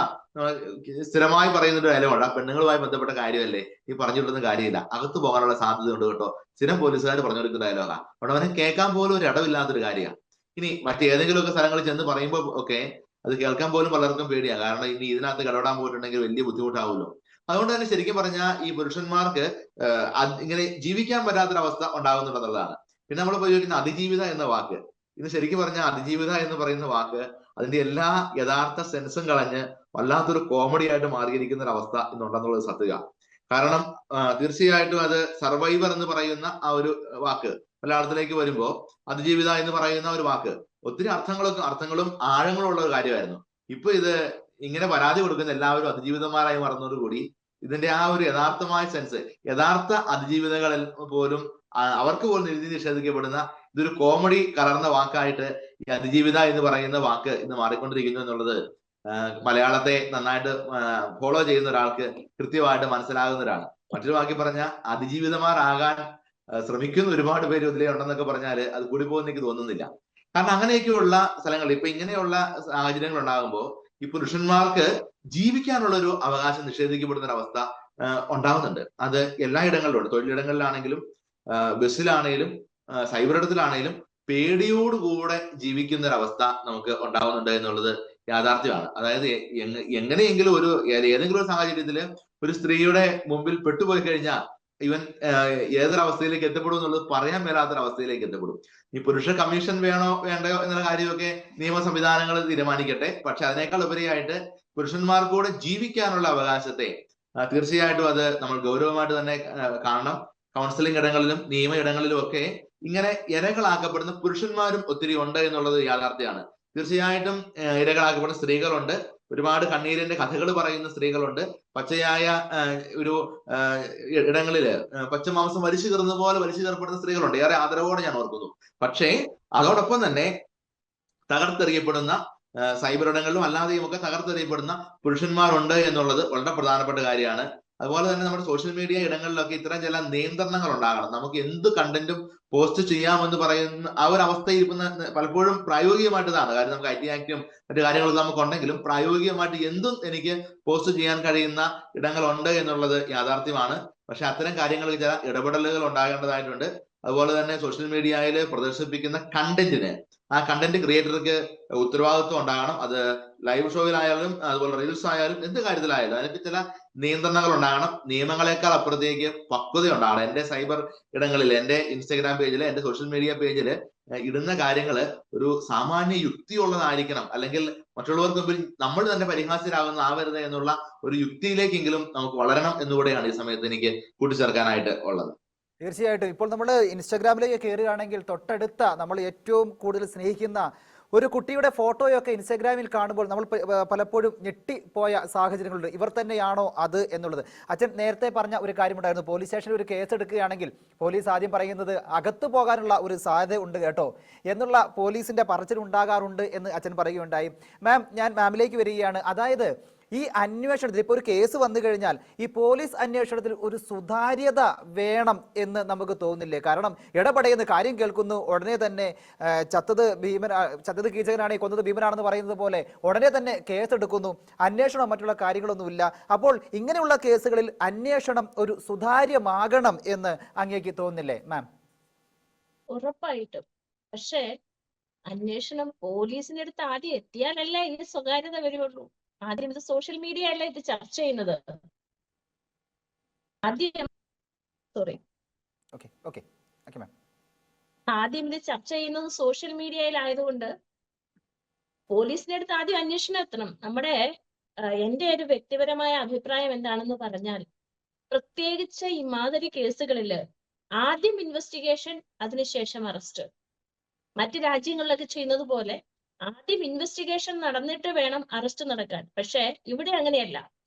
സ്ഥിരമായി പറയുന്ന ഒരു ഡയലോഗുണ്ട്, ആ പെണ്ണുങ്ങളുമായി ബന്ധപ്പെട്ട കാര്യമല്ലേ, ഈ പറഞ്ഞിട്ടൊന്നും കാര്യമില്ല, അകത്ത് പോകാനുള്ള സാധ്യത ഉണ്ട് കേട്ടോ. സ്ഥിരം പോലീസുകാർ പറഞ്ഞു കൊടുക്കുന്ന ഡയലോഗാ. അവിടെ അവനെ കേൾക്കാൻ പോലും ഒരു ഇടമില്ലാത്തൊരു കാര്യമാണ്. ഇനി മറ്റേതെങ്കിലുമൊക്കെ സ്ഥലങ്ങളിൽ ചെന്ന് പറയുമ്പോൾ ഒക്കെ അത് കേൾക്കാൻ പോലും പലർക്കും പേടിയാണ്. കാരണം ഇനി ഇതിനകത്ത് കടപെടാൻ പോയിട്ടുണ്ടെങ്കിൽ വലിയ ബുദ്ധിമുട്ടാവുമല്ലോ. അതുകൊണ്ട് തന്നെ ശരിക്കും പറഞ്ഞാൽ ഈ പുരുഷന്മാർക്ക് ഇങ്ങനെ ജീവിക്കാൻ പറ്റാത്തൊരവസ്ഥ ഉണ്ടാകുന്നുണ്ടെന്നുള്ളതാണ്. പിന്നെ നമ്മൾ ഉപയോഗിക്കുന്ന അതിജീവിത എന്ന വാക്ക്, ഇത് ശരിക്കും പറഞ്ഞാൽ അതിജീവിത എന്ന് പറയുന്ന വാക്ക് അതിന്റെ എല്ലാ യഥാർത്ഥ സെൻസും കളഞ്ഞ് വല്ലാത്തൊരു കോമഡി ആയിട്ട് മാറിയിരിക്കുന്ന ഒരു അവസ്ഥ ഇന്നുണ്ടെന്നുള്ളത് സത്യ. കാരണം തീർച്ചയായിട്ടും അത് സർവൈവർ എന്ന് പറയുന്ന ആ ഒരു വാക്ക് മലയാളത്തിലേക്ക് വരുമ്പോ അതിജീവിത എന്ന് പറയുന്ന ഒരു വാക്ക് ഒത്തിരി അർത്ഥങ്ങളും ആഴങ്ങളും ഉള്ള ഒരു കാര്യമായിരുന്നു. ഇപ്പൊ ഇത് ഇങ്ങനെ പരാതി കൊടുക്കുന്ന എല്ലാവരും അതിജീവിതന്മാരായി മാറുന്നതോടുകൂടി ഇതിന്റെ ആ ഒരു യഥാർത്ഥമായ സെൻസ്, യഥാർത്ഥ അതിജീവിതകളിൽ പോലും അവർക്ക് പോലും നീതി നിഷേധിക്കപ്പെടുന്ന ഇതൊരു കോമഡി കലർന്ന വാക്കായിട്ട് ഈ അതിജീവിത എന്ന് പറയുന്ന വാക്ക് ഇന്ന് മാറിക്കൊണ്ടിരിക്കുന്നു എന്നുള്ളത് മലയാളത്തെ നന്നായിട്ട് ഫോളോ ചെയ്യുന്ന ഒരാൾക്ക് കൃത്യമായിട്ട് മനസ്സിലാകുന്നവരാണ്. മറ്റൊരു വാക്കി പറഞ്ഞാൽ അതിജീവിതമാരാകാൻ ശ്രമിക്കുന്ന ഒരുപാട് പേര് ഇതിലേ ഉണ്ടെന്നൊക്കെ പറഞ്ഞാൽ അത് കൂടി പോകുന്ന എനിക്ക് തോന്നുന്നില്ല. കാരണം അങ്ങനെയൊക്കെയുള്ള സ്ഥലങ്ങളിൽ ഇപ്പൊ ഇങ്ങനെയുള്ള സാഹചര്യങ്ങൾ ഉണ്ടാകുമ്പോൾ ഈ പുരുഷന്മാർക്ക് ജീവിക്കാനുള്ള ഒരു അവകാശം നിഷേധിക്കപ്പെടുന്ന ഒരു അവസ്ഥ ഉണ്ടാകുന്നുണ്ട്. അത് എല്ലാ ഇടങ്ങളിലും ഉണ്ട്. തൊഴിലിടങ്ങളിലാണെങ്കിലും ബസ്സിലാണെങ്കിലും സൈബർ ഇടത്തിലാണെങ്കിലും പേടിയോടുകൂടെ ജീവിക്കുന്ന ഒരു അവസ്ഥ നമുക്ക് ഉണ്ടാകുന്നുണ്ട് എന്നുള്ളത് യാഥാർത്ഥ്യമാണ്. അതായത് എങ്ങനെയെങ്കിലും ഏതെങ്കിലും ഒരു സാഹചര്യത്തില് ഒരു സ്ത്രീയുടെ മുമ്പിൽ പെട്ടുപോയി കഴിഞ്ഞാൽ ഇവൻ ഏതൊരവസ്ഥയിലേക്ക് എത്തപ്പെടും എന്നുള്ളത് പറയാൻ മേലാത്തൊരവസ്ഥയിലേക്ക് എത്തപ്പെടും. ഈ പുരുഷ കമ്മീഷൻ വേണോ വേണ്ടയോ എന്നുള്ള കാര്യമൊക്കെ നിയമ സംവിധാനങ്ങൾ തീരുമാനിക്കട്ടെ. പക്ഷെ അതിനേക്കാൾ ഉപരിയായിട്ട് പുരുഷന്മാർക്കൂടെ ജീവിക്കാനുള്ള അവകാശത്തെ തീർച്ചയായിട്ടും അത് നമ്മൾ ഗൗരവമായിട്ട് തന്നെ കാണണം. കൗൺസിലിംഗ് ഇടങ്ങളിലും നിയമ ഇടങ്ങളിലും ഒക്കെ ഇങ്ങനെ ഇരകളാക്കപ്പെടുന്ന പുരുഷന്മാരും ഒത്തിരി ഉണ്ട് എന്നുള്ളത് യാഥാർത്ഥ്യമാണ്. തീർച്ചയായിട്ടും ഇരകളാക്കപ്പെടുന്ന സ്ത്രീകളുണ്ട്, ഒരുപാട് കണ്ണീരിന്റെ കഥകൾ പറയുന്ന സ്ത്രീകളുണ്ട്, പച്ചയായ ഒരു ഇടങ്ങളില് പച്ചമാംസം വലിച്ചു കീറുന്ന പോലെ വലിച്ചു കീറപ്പെടുന്ന സ്ത്രീകളുണ്ട്. ഏറെ ആദരവോടെ ഞാൻ ഓർക്കുന്നു. പക്ഷേ അതോടൊപ്പം തന്നെ തകർത്തെറിയപ്പെടുന്ന സൈബർ ഇടങ്ങളിലും അല്ലാതെയും ഒക്കെ തകർത്തെറിയപ്പെടുന്ന പുരുഷന്മാരുണ്ട് എന്നുള്ളത് വളരെ പ്രധാനപ്പെട്ട കാര്യമാണ്. അതുപോലെ തന്നെ നമ്മുടെ സോഷ്യൽ മീഡിയ ഇടങ്ങളിലൊക്കെ ഇത്തരം ചില നിയന്ത്രണങ്ങൾ ഉണ്ടാകണം. നമുക്ക് എന്ത് കണ്ടന്റും പോസ്റ്റ് ചെയ്യാമെന്ന് പറയുന്ന ആ ഒരു അവസ്ഥയിൽ ഇരിക്കുന്ന പലപ്പോഴും പ്രായോഗികമായിട്ട് ഇതാണ്. കാര്യം നമുക്ക് IT ആക്ടും മറ്റു കാര്യങ്ങളൊക്കെ നമുക്ക് ഉണ്ടെങ്കിലും പ്രായോഗികമായിട്ട് എന്തും എനിക്ക് പോസ്റ്റ് ചെയ്യാൻ കഴിയുന്ന ഇടങ്ങളുണ്ട് എന്നുള്ളത് യാഥാർത്ഥ്യമാണ്. പക്ഷെ അത്തരം കാര്യങ്ങൾക്ക് ചില ഇടപെടലുകൾ ഉണ്ടാകേണ്ടതായിട്ടുണ്ട്. അതുപോലെ തന്നെ സോഷ്യൽ മീഡിയയിൽ പ്രദർശിപ്പിക്കുന്ന കണ്ടന്റിന് ആ കണ്ടന്റ് ക്രിയേറ്റർക്ക് ഉത്തരവാദിത്വം ഉണ്ടാകണം. അത് ലൈവ് ഷോയിലായാലും അതുപോലെ റീൽസ് ആയാലും എന്ത് കാര്യത്തിലായാലും അതിനൊക്കെ ചില നിയന്ത്രണങ്ങൾ ഉണ്ടാകണം. നിയമങ്ങളെക്കാൾ അപ്പുറത്തേക്ക് പക്വത ഉണ്ടാകണം. എന്റെ സൈബർ ഇടങ്ങളിൽ, എന്റെ ഇൻസ്റ്റാഗ്രാം പേജില്, എന്റെ സോഷ്യൽ മീഡിയ പേജില് ഇടുന്ന കാര്യങ്ങള് ഒരു സാമാന്യ യുക്തിയുള്ളതായിരിക്കണം. അല്ലെങ്കിൽ മറ്റുള്ളവർക്ക് മുമ്പിൽ നമ്മൾ തന്നെ പരിഹാസ്യരാകുന്ന ആവരുത് എന്നുള്ള ഒരു യുക്തിയിലേക്കെങ്കിലും നമുക്ക് വളരണം എന്നുകൂടെയാണ് ഈ സമയത്ത് എനിക്ക് കൂട്ടിച്ചേർക്കാനായിട്ട് ഉള്ളത്. തീർച്ചയായിട്ടും ഇപ്പോൾ നമ്മൾ ഇൻസ്റ്റാഗ്രാമിലേക്ക് കയറുകയാണെങ്കിൽ തൊട്ടടുത്ത നമ്മൾ ഏറ്റവും കൂടുതൽ സ്നേഹിക്കുന്ന ഒരു കുട്ടിയുടെ ഫോട്ടോയൊക്കെ ഇൻസ്റ്റാഗ്രാമിൽ കാണുമ്പോൾ നമ്മൾ പലപ്പോഴും ഞെട്ടിപ്പോയ സാഹചര്യങ്ങളുണ്ട്. ഇവർ തന്നെയാണോ അത് എന്നുള്ളത്. അച്ഛൻ നേരത്തെ പറഞ്ഞ ഒരു കാര്യമുണ്ടായിരുന്നു, പോലീസ് സ്റ്റേഷനിൽ ഒരു കേസ് എടുക്കുകയാണെങ്കിൽ പോലീസ് ആദ്യം പറയുന്നത് അകത്തു പോകാനുള്ള ഒരു സാധ്യത ഉണ്ട് കേട്ടോ എന്നുള്ള പോലീസിന്റെ പറച്ചിൽ ഉണ്ടാകാറുണ്ട് എന്ന് അച്ഛൻ പറയുകയുണ്ടായി. മാം, ഞാൻ മാമിലേക്ക് വരികയാണ്. അതായത് ഈ അന്വേഷണത്തിൽ ഇപ്പോൾ ഒരു കേസ് വന്നു കഴിഞ്ഞാൽ ഈ പോലീസ് അന്വേഷണത്തിൽ ഒരു സുതാര്യത വേണം എന്ന് നമുക്ക് തോന്നുന്നില്ലേ? കാരണം ഇടപെടുന്ന കാര്യം കേൾക്കുന്നു, ഉടനെ തന്നെ ചത്തത് കീചകനാണ്, കൊന്നത് ഭീമനാണെന്ന് പറയുന്നത് പോലെ ഉടനെ തന്നെ കേസെടുക്കുന്നു, അന്വേഷണം മറ്റുള്ള കാര്യങ്ങളൊന്നുമില്ല. അപ്പോൾ ഇങ്ങനെയുള്ള കേസുകളിൽ അന്വേഷണം ഒരു സുതാര്യമാകണം എന്ന് അങ്ങേക്ക് തോന്നുന്നില്ലേ മാം? ഉറപ്പായിട്ടും. പക്ഷേ അന്വേഷണം പോലീസിന്റെ അടുത്ത് ആദ്യം എത്തിയാലല്ലേ ഈ സ്വകാര്യത വരുള്ളൂ. ആദ്യം ഇത് സോഷ്യൽ മീഡിയ അല്ല ഇത് ചർച്ച ചെയ്യുന്നത്. ആദ്യം ആദ്യം ഇത് ചർച്ച ചെയ്യുന്നത് സോഷ്യൽ മീഡിയയിലായതുകൊണ്ട് പോലീസിന്റെ അടുത്ത് ആദ്യം അന്വേഷണം എത്തണം. എന്റെ ഒരു വ്യക്തിപരമായ അഭിപ്രായം എന്താണെന്ന് പറഞ്ഞാൽ, പ്രത്യേകിച്ച് ഈ മാതിരി കേസുകളിൽ ആദ്യം ഇൻവെസ്റ്റിഗേഷൻ, അതിനുശേഷം അറസ്റ്റ്. മറ്റു രാജ്യങ്ങളിലൊക്കെ ചെയ്യുന്നത് പോലെ ആദ്യം ഇൻവെസ്റ്റിഗേഷൻ നടന്നിട്ട് വേണം അറസ്റ്റ് നടക്കാൻ. പക്ഷെ ഇവിടെ അങ്ങനെയല്ല.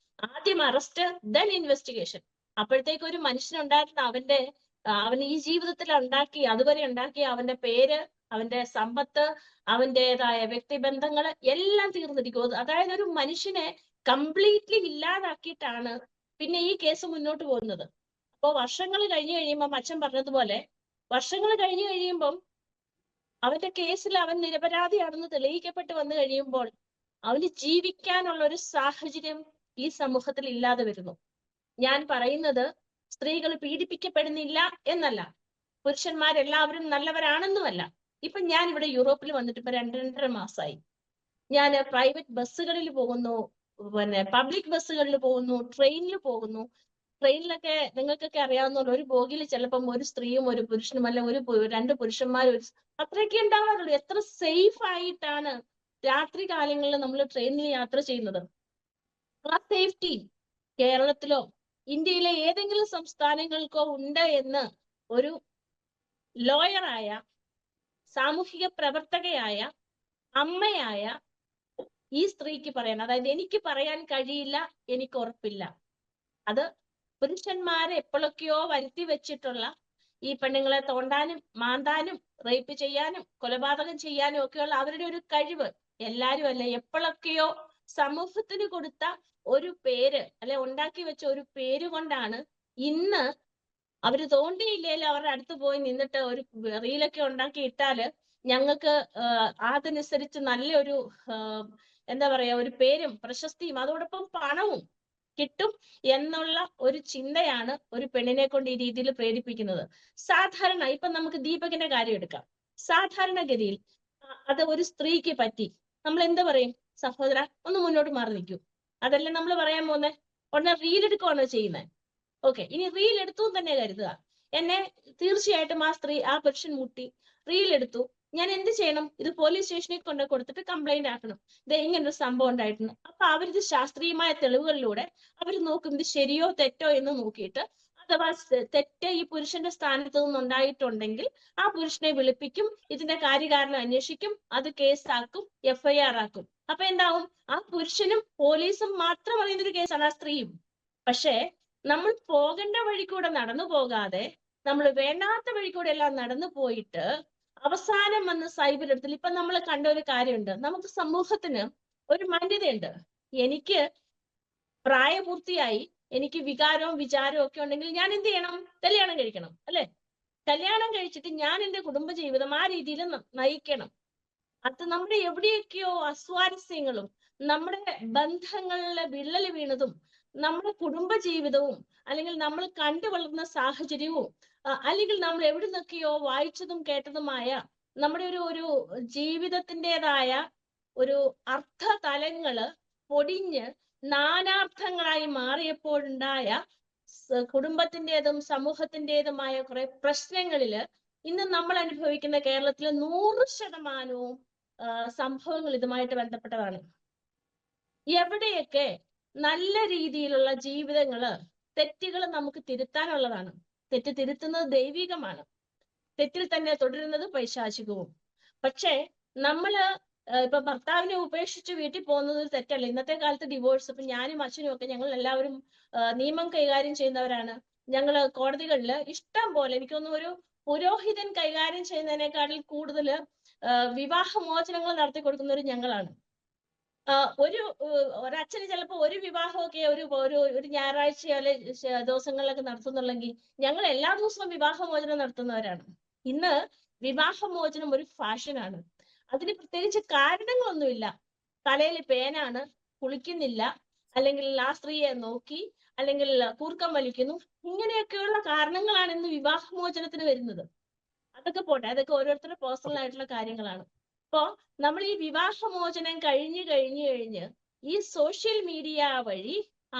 ആദ്യം അറസ്റ്റ്, ദെൻ ഇൻവെസ്റ്റിഗേഷൻ. അപ്പോഴത്തേക്ക് ഒരു മനുഷ്യനുണ്ടായിരുന്ന അവൻ ഈ ജീവിതത്തിൽ അതുവരെ ഉണ്ടാക്കിയ അവന്റെ പേര്, അവന്റെ സമ്പത്ത്, അവന്റേതായ വ്യക്തിബന്ധങ്ങൾ എല്ലാം തീർന്നിരിക്കും. അതായത് ഒരു മനുഷ്യനെ കംപ്ലീറ്റ്ലി ഇല്ലാതാക്കിയിട്ടാണ് പിന്നെ ഈ കേസ് മുന്നോട്ട് പോകുന്നത്. അപ്പോൾ വർഷങ്ങൾ കഴിഞ്ഞു കഴിയുമ്പോൾ, അച്ഛൻ പറഞ്ഞതുപോലെ വർഷങ്ങൾ കഴിഞ്ഞു കഴിയുമ്പം അവന്റെ കേസിൽ അവൻ നിരപരാധിയാണെന്ന് തെളിയിക്കപ്പെട്ട് വന്നു കഴിയുമ്പോൾ അവന് ജീവിക്കാനുള്ള ഒരു സാഹചര്യം ഈ സമൂഹത്തിൽ ഇല്ലാതെ വരുന്നു. ഞാൻ പറയുന്നത് സ്ത്രീകൾ പീഡിപ്പിക്കപ്പെടുന്നില്ല എന്നല്ല, പുരുഷന്മാരെല്ലാവരും നല്ലവരാണെന്നുമല്ല. ഇപ്പൊ ഞാൻ ഇവിടെ യൂറോപ്പിൽ വന്നിട്ട് ഇപ്പൊ 2-2.5 മാസമായി. ഞാൻ പ്രൈവറ്റ് ബസ്സുകളിൽ പോകുന്നു, പബ്ലിക് ബസ്സുകളിൽ പോകുന്നു, ട്രെയിനിൽ പോകുന്നു. ട്രെയിനിലൊക്കെ നിങ്ങൾക്കൊക്കെ അറിയാവുന്ന ഒരു ബോഗിയിൽ ചിലപ്പം ഒരു സ്ത്രീയും ഒരു പുരുഷനും, അല്ല 2 പുരുഷന്മാരും, അത്രയൊക്കെ ഉണ്ടാവാറുള്ളൂ. എത്ര സേഫ് ആയിട്ടാണ് രാത്രി കാലങ്ങളിൽ നമ്മൾ ട്രെയിനിൽ യാത്ര ചെയ്യുന്നത്. ആ സേഫ്റ്റി കേരളത്തിലോ ഇന്ത്യയിലെ ഏതെങ്കിലും സംസ്ഥാനങ്ങൾക്കോ ഉണ്ട് എന്ന് ഒരു ലോയറായ, സാമൂഹിക പ്രവർത്തകയായ, അമ്മയായ ഈ സ്ത്രീക്ക് പറയാൻ, അതായത് എനിക്ക് പറയാൻ കഴിയില്ല, എനിക്ക് ഉറപ്പില്ല. അത് പുരുഷന്മാരെ എപ്പോഴൊക്കെയോ വരുത്തി വെച്ചിട്ടുള്ള ഈ പെണ്ണുങ്ങളെ തോണ്ടാനും മാന്താനും റേപ്പ് ചെയ്യാനും കൊലപാതകം ചെയ്യാനും ഒക്കെയുള്ള അവരുടെ ഒരു കഴിവ്, എല്ലാരും അല്ല, എപ്പോഴൊക്കെയോ സമൂഹത്തിന് കൊടുത്ത ഒരു പേര്, അല്ലെ ഉണ്ടാക്കി വെച്ച ഒരു പേര് കൊണ്ടാണ് ഇന്ന് അവര് തോണ്ടിയില്ലേലും അവരുടെ അടുത്ത് പോയി നിന്നിട്ട് ഒരു റീലൊക്കെ ഉണ്ടാക്കി ഇട്ടാല് ഞങ്ങൾക്ക് അതനുസരിച്ച് നല്ലൊരു എന്താ പറയാ, ഒരു പേരും പ്രശസ്തിയും അതോടൊപ്പം പണവും കിട്ടും എന്നുള്ള ഒരു ചിന്തയാണ് ഒരു പെണ്ണിനെ കൊണ്ട് ഈ രീതിയിൽ പ്രേരിപ്പിക്കുന്നത്. സാധാരണ ഇപ്പൊ നമുക്ക് ദീപകിന്റെ കാര്യം എടുക്കാം. സാധാരണഗതിയിൽ അത് ഒരു സ്ത്രീക്ക് പറ്റി നമ്മൾ എന്താ പറയും? സഹോദര ഒന്ന് മുന്നോട്ട് മാറി നിൽക്കൂ, അതല്ലേ നമ്മൾ പറയാൻ പോകുന്നേ. ഉടനെ റീൽ എടുക്കുകയാണോ ചെയ്യുന്നത്? ഓക്കെ, ഇനി റീൽ എടുത്തു തന്നെ കരുതുക. എന്നെ തീർച്ചയായിട്ടും ആ പുരുഷൻ മുട്ടി, റീൽ എടുത്തു, ഞാൻ എന്ത് ചെയ്യണം? ഇത് പോലീസ് സ്റ്റേഷനിൽ കൊണ്ട് കൊടുത്തിട്ട് കംപ്ലൈന്റ് ആക്കണം, ഇത് ഇങ്ങനൊരു സംഭവം ഉണ്ടായിട്ടുണ്ട്. അപ്പൊ അവരിത് ശാസ്ത്രീയമായ തെളിവുകളിലൂടെ അവർ നോക്കും ഇത് ശരിയോ തെറ്റോ എന്ന് നോക്കിയിട്ട്, അഥവാ തെറ്റ് ഈ പുരുഷന്റെ സ്ഥാനത്ത് നിന്നുണ്ടായിട്ടുണ്ടെങ്കിൽ ആ പുരുഷനെ വിളിപ്പിക്കും, ഇതിന്റെ കാര്യകാരണം അന്വേഷിക്കും, അത് കേസാക്കും, FIR ആക്കും. അപ്പൊ എന്താവും? ആ പുരുഷനും പോലീസും മാത്രം അറിയുന്ന ഒരു കേസാണ് ആ സ്ത്രീയും. പക്ഷേ നമ്മൾ പോകേണ്ട വഴി കൂടെ നടന്നു പോകാതെ നമ്മൾ വേണ്ടാത്ത വഴി കൂടെ എല്ലാം നടന്നു പോയിട്ട് അവസാനം വന്ന് സൈബറിടത്തിൽ ഇപ്പൊ നമ്മൾ കണ്ട ഒരു കാര്യമുണ്ട്. നമുക്ക് സമൂഹത്തിന് ഒരു മാന്യതയുണ്ട്. എനിക്ക് പ്രായപൂർത്തിയായി, എനിക്ക് വികാരവും വിചാരവും ഒക്കെ ഉണ്ടെങ്കിൽ ഞാൻ എന്ത് ചെയ്യണം? കല്യാണം കഴിക്കണം, അല്ലെ? കല്യാണം കഴിച്ചിട്ട് ഞാൻ എന്റെ കുടുംബജീവിതം ആ രീതിയിൽ നയിക്കണം. അത് നമ്മുടെ എവിടെയൊക്കെയോ അസ്വാരസ്യങ്ങളും നമ്മുടെ ബന്ധങ്ങളിലെ വിള്ളൽ വീണതും നമ്മുടെ കുടുംബജീവിതവും അല്ലെങ്കിൽ നമ്മൾ കണ്ടു വളർന്ന സാഹചര്യവും അല്ലെങ്കിൽ നമ്മൾ എവിടെ നിന്നൊക്കെയോ വായിച്ചതും കേട്ടതുമായ നമ്മുടെ ഒരു ജീവിതത്തിൻ്റെതായ ഒരു അർത്ഥതലങ്ങള് പൊടിഞ്ഞ് നാനാർത്ഥങ്ങളായി മാറിയപ്പോഴുണ്ടായ കുടുംബത്തിൻ്റെതും സമൂഹത്തിൻ്റെതുമായ കുറെ പ്രശ്നങ്ങളില് ഇന്ന് നമ്മൾ അനുഭവിക്കുന്ന കേരളത്തിലെ 100% സംഭവങ്ങൾ ഇതുമായിട്ട് ബന്ധപ്പെട്ടതാണ്. എവിടെയൊക്കെ നല്ല രീതിയിലുള്ള ജീവിതങ്ങള്, തെറ്റുകൾ നമുക്ക് തിരുത്താനുള്ളതാണ്. തെറ്റ് തിരുത്തുന്നത് ദൈവികമാണ്, തെറ്റിൽ തന്നെ തുടരുന്നത് പൈശാചികവും. പക്ഷേ നമ്മള് ഇപ്പൊ ഭർത്താവിനെ ഉപേക്ഷിച്ച് വീട്ടിൽ പോകുന്നത് തെറ്റല്ല. ഇന്നത്തെ കാലത്ത് ഡിവോഴ്സ്, ഇപ്പൊ ഞാനും അച്ഛനും ഒക്കെ ഞങ്ങൾ എല്ലാവരും നിയമം കൈകാര്യം ചെയ്യുന്നവരാണ്. ഞങ്ങള് കോടതികളില് ഇഷ്ടം പോലെ, എനിക്കൊന്നും ഒരു പുരോഹിതൻ കൈകാര്യം ചെയ്യുന്നതിനേക്കാളിൽ കൂടുതൽ വിവാഹമോചനങ്ങൾ നടത്തി കൊടുക്കുന്നവർ ഞങ്ങളാണ്. ഒരച്ഛന് ചിലപ്പോ ഒരു വിവാഹമൊക്കെ ഒരു ഞായറാഴ്ചയോ അല്ലെ ദിവസങ്ങളിലൊക്കെ നടത്തുന്നുള്ളെങ്കിൽ ഞങ്ങൾ എല്ലാ ദിവസവും വിവാഹമോചനം നടത്തുന്നവരാണ്. ഇന്ന് വിവാഹമോചനം ഒരു ഫാഷനാണ്. അതിന് പ്രത്യേകിച്ച് കാരണങ്ങളൊന്നുമില്ല. തലയിൽ പേനാണ്, കുളിക്കുന്നില്ല, അല്ലെങ്കിൽ ആ സ്ത്രീയെ നോക്കി, അല്ലെങ്കിൽ കൂർക്കം വലിക്കുന്നു, ഇങ്ങനെയൊക്കെയുള്ള കാരണങ്ങളാണ് ഇന്ന് വിവാഹമോചനത്തിന് വരുന്നത്. അതൊക്കെ പോട്ടെ, അതൊക്കെ ഓരോരുത്തരുടെ പേഴ്സണൽ ആയിട്ടുള്ള കാര്യങ്ങളാണ്. അപ്പോ നമ്മൾ ഈ വിവാഹമോചനം കഴിഞ്ഞ് ഈ സോഷ്യൽ മീഡിയ വഴി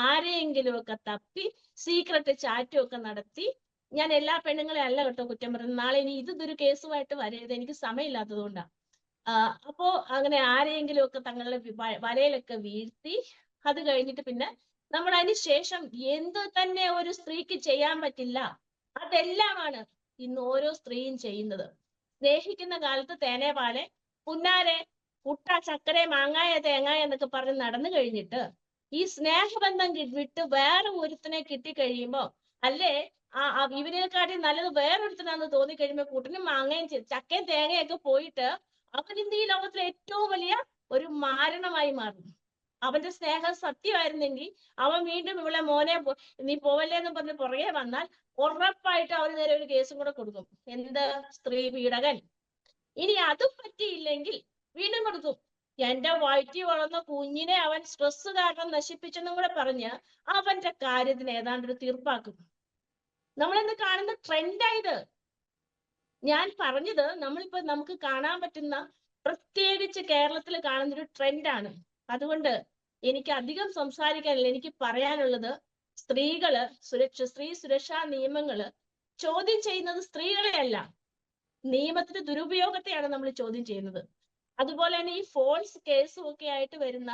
ആരെയെങ്കിലും ഒക്കെ തപ്പി സീക്രട്ട് ചാറ്റും ഒക്കെ നടത്തി, ഞാൻ എല്ലാ പെണ്ണുങ്ങളെ അല്ല കേട്ടോ കുറ്റം പറയുന്നത്, നാളെ ഇനി ഇതൊരു കേസുമായിട്ട് വരരുത്, എനിക്ക് സമയമില്ലാത്തത് കൊണ്ടാണ്. അപ്പോ അങ്ങനെ ആരെയെങ്കിലും ഒക്കെ തങ്ങളുടെ വലയിലൊക്കെ വീഴ്ത്തി, അത് കഴിഞ്ഞിട്ട് പിന്നെ നമ്മൾ അതിന് ശേഷം എന്ത് തന്നെ ഒരു സ്ത്രീക്ക് ചെയ്യാൻ പറ്റില്ല അതെല്ലാമാണ് ഇന്ന് ഓരോ സ്ത്രീയും ചെയ്യുന്നത്. സ്നേഹിക്കുന്ന കാലത്ത് തേനെ പാലെ, പുന്നാരെ, പുട്ട, ചക്കര, മാങ്ങായ, തേങ്ങായ എന്നൊക്കെ പറഞ്ഞ് നടന്നു കഴിഞ്ഞിട്ട് ഈ സ്നേഹബന്ധം വിട്ട് വേറെ ഒരുത്തിനെ കിട്ടിക്കഴിയുമ്പോ, അല്ലേ ഇവനെക്കാട്ടി നല്ലത് വേറൊരുത്തനാന്ന് തോന്നിക്കഴിയുമ്പോ കുട്ടനും മാങ്ങയും ചക്കയും തേങ്ങയൊക്കെ പോയിട്ട് അവൻ ഇന്ന് ഈ ലോകത്തിലെ ഏറ്റവും വലിയ ഒരു മാരണമായി മാറും. അവന്റെ സ്നേഹം സത്യമായിരുന്നെങ്കിൽ അവൻ വീണ്ടും ഇവിടെ മോനെ നീ പോവല്ലേ എന്ന് പറഞ്ഞ് പുറകെ വന്നാൽ ഉറപ്പായിട്ട് അവന് നേരെ ഒരു കേസും കൂടെ കൊടുക്കും. എന്ത്? സ്ത്രീ പീഡകൻ. ഇനി അതും പറ്റിയില്ലെങ്കിൽ വീണ്ടും കൊടുക്കും. എന്റെ വയറ്റി വളർന്ന കുഞ്ഞിനെ അവൻ സ്ട്രെസ് കാരണം നശിപ്പിച്ചെന്നും കൂടെ പറഞ്ഞ് അവന്റെ കാര്യത്തിന് ഏതാണ്ട് ഒരു തീർപ്പാക്കും. നമ്മളിന്ന് കാണുന്ന ട്രെൻഡായത്. ഞാൻ പറഞ്ഞത് നമ്മളിപ്പോ നമുക്ക് കാണാൻ പറ്റുന്ന, പ്രത്യേകിച്ച് കേരളത്തിൽ കാണുന്ന ഒരു ട്രെൻഡാണ്. അതുകൊണ്ട് എനിക്ക് അധികം സംസാരിക്കാനില്ല. എനിക്ക് പറയാനുള്ളത്, സ്ത്രീ സുരക്ഷാ നിയമങ്ങള് ചോദ്യം ചെയ്യുന്നത് സ്ത്രീകളെയല്ല, നിയമത്തിന്റെ ദുരുപയോഗത്തെയാണ് നമ്മൾ ചോദ്യം ചെയ്യുന്നത്. അതുപോലെ തന്നെ ഈ ഫോൾസ് കേസും ഒക്കെ ആയിട്ട് വരുന്ന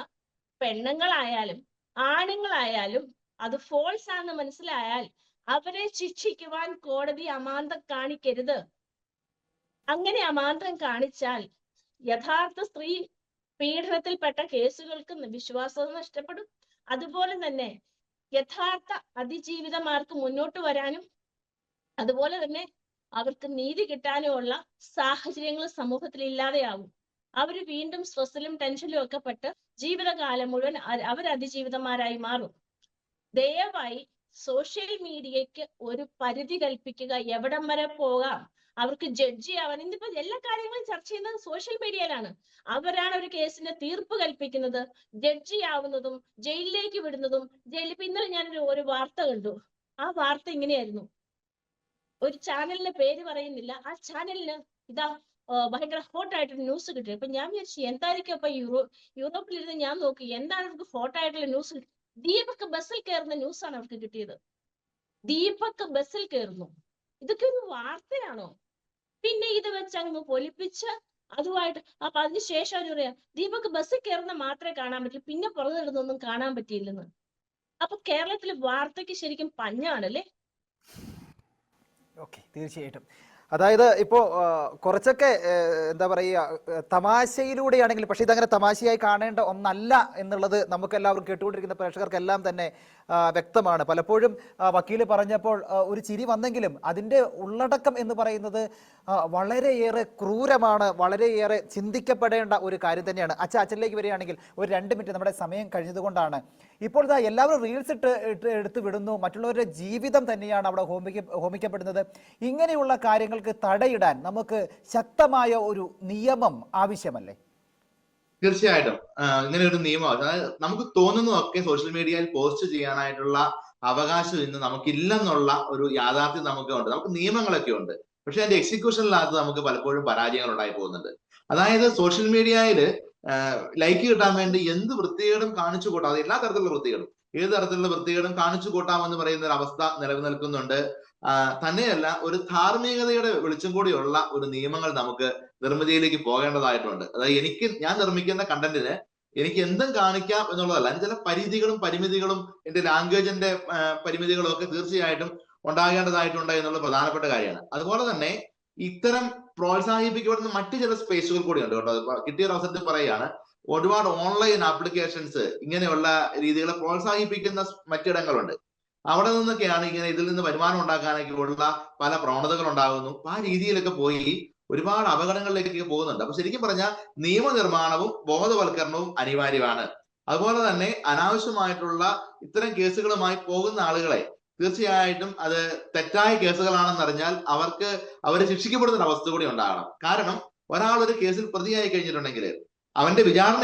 പെണ്ണുങ്ങളായാലും ആണുങ്ങളായാലും അത് ഫോൾസ് ആണെന്ന് മനസ്സിലായാൽ അവരെ ശിക്ഷിക്കുവാൻ കോടതി അമാന്തം കാണിക്കരുത്. അങ്ങനെ അമാന്തം കാണിച്ചാൽ യഥാർത്ഥ സ്ത്രീ പീഡനത്തിൽപ്പെട്ട കേസുകൾക്ക് വിശ്വാസം നഷ്ടപ്പെടും. അതുപോലെ തന്നെ യഥാർത്ഥ അതിജീവിതമാർക്ക് മുന്നോട്ട് വരാനും അതുപോലെ തന്നെ അവർക്ക് നീതി കിട്ടാനുമുള്ള സാഹചര്യങ്ങൾ സമൂഹത്തിൽ ഇല്ലാതെയാവും. അവര് വീണ്ടും സ്ട്രെസ്സിലും ടെൻഷനിലും ഒക്കെ പെട്ട് ജീവിതകാലം മുഴുവൻ അവർ അതിജീവിതന്മാരായി മാറും. ദയവായി സോഷ്യൽ മീഡിയക്ക് ഒരു പരിധി കൽപ്പിക്കുക. എവിടം വരെ പോകാം, അവർക്ക് ജഡ്ജ് ചെയ്യാൻ. ഇന്നിപ്പോ എല്ലാ കാര്യങ്ങളും ചർച്ച ചെയ്യുന്നത് സോഷ്യൽ മീഡിയയിലാണ്. അവരാണ് ഒരു കേസിന്റെ തീർപ്പ് കൽപ്പിക്കുന്നത്, ജഡ്ജ് ചെയ്യാവുന്നതും ജയിലിലേക്ക് വിടുന്നതും. ഇപ്പൊ ഇന്നലെ ഞാനൊരു വാർത്ത കണ്ടു. ആ വാർത്ത ഇങ്ങനെയായിരുന്നു. ഒരു ചാനലിന്റെ പേര് പറയുന്നില്ല. ആ ചാനലിന് ഭയങ്കര ഹോട്ടായിട്ടൊരു ന്യൂസ് കിട്ടി. അപ്പൊ ഞാൻ വിചാരിച്ചു എന്തായിരിക്കും അപ്പൊ യൂറോപ്പിലിരുന്ന് ഞാൻ നോക്കി എന്താണ് അവർക്ക് ഹോട്ടായിട്ടുള്ള ന്യൂസ്. ദീപക് ബസ്സിൽ കയറുന്ന ന്യൂസാണ് അവർക്ക് കിട്ടിയത്. ദീപക് ബസ്സിൽ കയറുന്നു. ഇതൊക്കെ ഒരു വാർത്തയാണോ? പിന്നെ ഇത് വെച്ച് അങ്ങ് പൊലിപ്പിച്ച് അതുമായിട്ട് അപ്പൊ അതിനുശേഷം അവർ പറയാം ദീപക് ബസ്സിൽ കയറുന്ന മാത്രമേ കാണാൻ പറ്റൂ, പിന്നെ പുറത്തിടുന്നൊന്നും കാണാൻ പറ്റിയില്ലെന്ന്. അപ്പൊ കേരളത്തില് വാർത്തയ്ക്ക് ശരിക്കും പഞ്ഞാണല്ലേ? ഓക്കെ, തീർച്ചയായിട്ടും. അതായത് ഇപ്പോൾ കുറച്ചൊക്കെ എന്താ പറയുക, തമാശയിലൂടെയാണെങ്കിൽ, പക്ഷേ ഇതങ്ങനെ തമാശയായി കാണേണ്ട ഒന്നല്ല എന്നുള്ളത് നമുക്കെല്ലാവരും കേട്ടുകൊണ്ടിരിക്കുന്ന പ്രേക്ഷകർക്കെല്ലാം തന്നെ വ്യക്തമാണ്. പലപ്പോഴും വക്കീൽ പറഞ്ഞപ്പോൾ ഒരു ചിരി വന്നെങ്കിലും അതിൻ്റെ ഉള്ളടക്കം എന്ന് പറയുന്നത് വളരെയേറെ ക്രൂരമാണ്, വളരെയേറെ ചിന്തിക്കപ്പെടേണ്ട ഒരു കാര്യം തന്നെയാണ്. അച്ഛനിലേക്ക് വരികയാണെങ്കിൽ ഒരു 2 മിനിറ്റ്, നമ്മുടെ സമയം കഴിഞ്ഞതുകൊണ്ടാണ്. ഇപ്പോൾ എല്ലാവരും റീൽസ് എടുത്ത് വിടുന്നു, മറ്റുള്ളവരുടെ ജീവിതം തന്നെയാണ് അവിടെ ഹോമിക്കപ്പെടുന്നത്. ഇങ്ങനെയുള്ള കാര്യങ്ങൾക്ക് തടയിടാൻ നമുക്ക് ശക്തമായ ഒരു നിയമം ആവശ്യമല്ലേ? തീർച്ചയായിട്ടും ഇങ്ങനെ ഒരു നിയമം, അതായത് നമുക്ക് തോന്നുന്നതൊക്കെ സോഷ്യൽ മീഡിയയിൽ പോസ്റ്റ് ചെയ്യാനായിട്ടുള്ള അവകാശം ഇന്ന് നമുക്കില്ലെന്നുള്ള ഒരു യാഥാർത്ഥ്യം നമുക്ക് ഉണ്ട്. നമുക്ക് നിയമങ്ങളൊക്കെ ഉണ്ട്, പക്ഷെ അതിന്റെ എക്സിക്യൂഷനിനകത്ത് നമുക്ക് പലപ്പോഴും പരാജയങ്ങൾ ഉണ്ടായി പോകുന്നുണ്ട്. അതായത് സോഷ്യൽ മീഡിയയിൽ ലൈക്ക് കിട്ടാൻ വേണ്ടി എന്ത് വൃത്തികേടും കാണിച്ചു കൂട്ടാം, എല്ലാ തരത്തിലുള്ള വൃത്തികേടും, ഏത് തരത്തിലുള്ള വൃത്തികേടും കാണിച്ചു കൂട്ടാമെന്ന് പറയുന്ന ഒരു അവസ്ഥ നിലനിൽക്കുന്നുണ്ട്. തന്നെയല്ല, ഒരു ധാർമ്മികതയുടെ വെളിച്ചം കൂടിയുള്ള ഒരു നിയമങ്ങൾ നമുക്ക് നിർമ്മിതിയിലേക്ക് പോകേണ്ടതായിട്ടുണ്ട്. അതായത് ഞാൻ നിർമ്മിക്കുന്ന കണ്ടന്റിന് എനിക്ക് എന്തും കാണിക്കാം എന്നുള്ളതല്ല, അതിന് ചില പരിധികളും പരിമിതികളും എന്റെ ലാംഗ്വേജിന്റെ പരിമിതികളും ഒക്കെ തീർച്ചയായിട്ടും ഉണ്ടാകേണ്ടതായിട്ടുണ്ട് എന്നുള്ള പ്രധാനപ്പെട്ട കാര്യമാണ്. അതുപോലെ തന്നെ ഇത്തരം പ്രോത്സാഹിപ്പിക്കപ്പെടുന്ന മറ്റു ചില സ്പേസുകൾ കൂടിയുണ്ട് കേട്ടോ. കിട്ടിയ ഒരു അവസരത്തിൽ പറയുകയാണ്, ഒരുപാട് ഓൺലൈൻ ആപ്ലിക്കേഷൻസ് ഇങ്ങനെയുള്ള രീതികളെ പ്രോത്സാഹിപ്പിക്കുന്ന മറ്റിടങ്ങളുണ്ട്. അവിടെ നിന്നൊക്കെയാണ് ഇതിൽ നിന്ന് വരുമാനം ഉണ്ടാക്കാനൊക്കെ ഉള്ള പല പ്രവണതകൾ ഉണ്ടാകുന്നു. ആ രീതിയിലൊക്കെ പോയി ഒരുപാട് അപകടങ്ങളിലേക്ക് പോകുന്നുണ്ട്. അപ്പൊ ശരിക്കും പറഞ്ഞാൽ നിയമനിർമ്മാണവും ബോധവൽക്കരണവും അനിവാര്യമാണ്. അതുപോലെ തന്നെ അനാവശ്യമായിട്ടുള്ള ഇത്തരം കേസുകളുമായി പോകുന്ന ആളുകളെ തീർച്ചയായിട്ടും അത് തെറ്റായ കേസുകളാണെന്നറിഞ്ഞാൽ അവരെ ശിക്ഷിക്കപ്പെടുന്ന ഒരു അവസ്ഥ കൂടി ഉണ്ടാകണം. കാരണം ഒരാൾ ഒരു കേസിൽ പ്രതിയായി കഴിഞ്ഞിട്ടുണ്ടെങ്കിൽ അവന്റെ വിചാരണ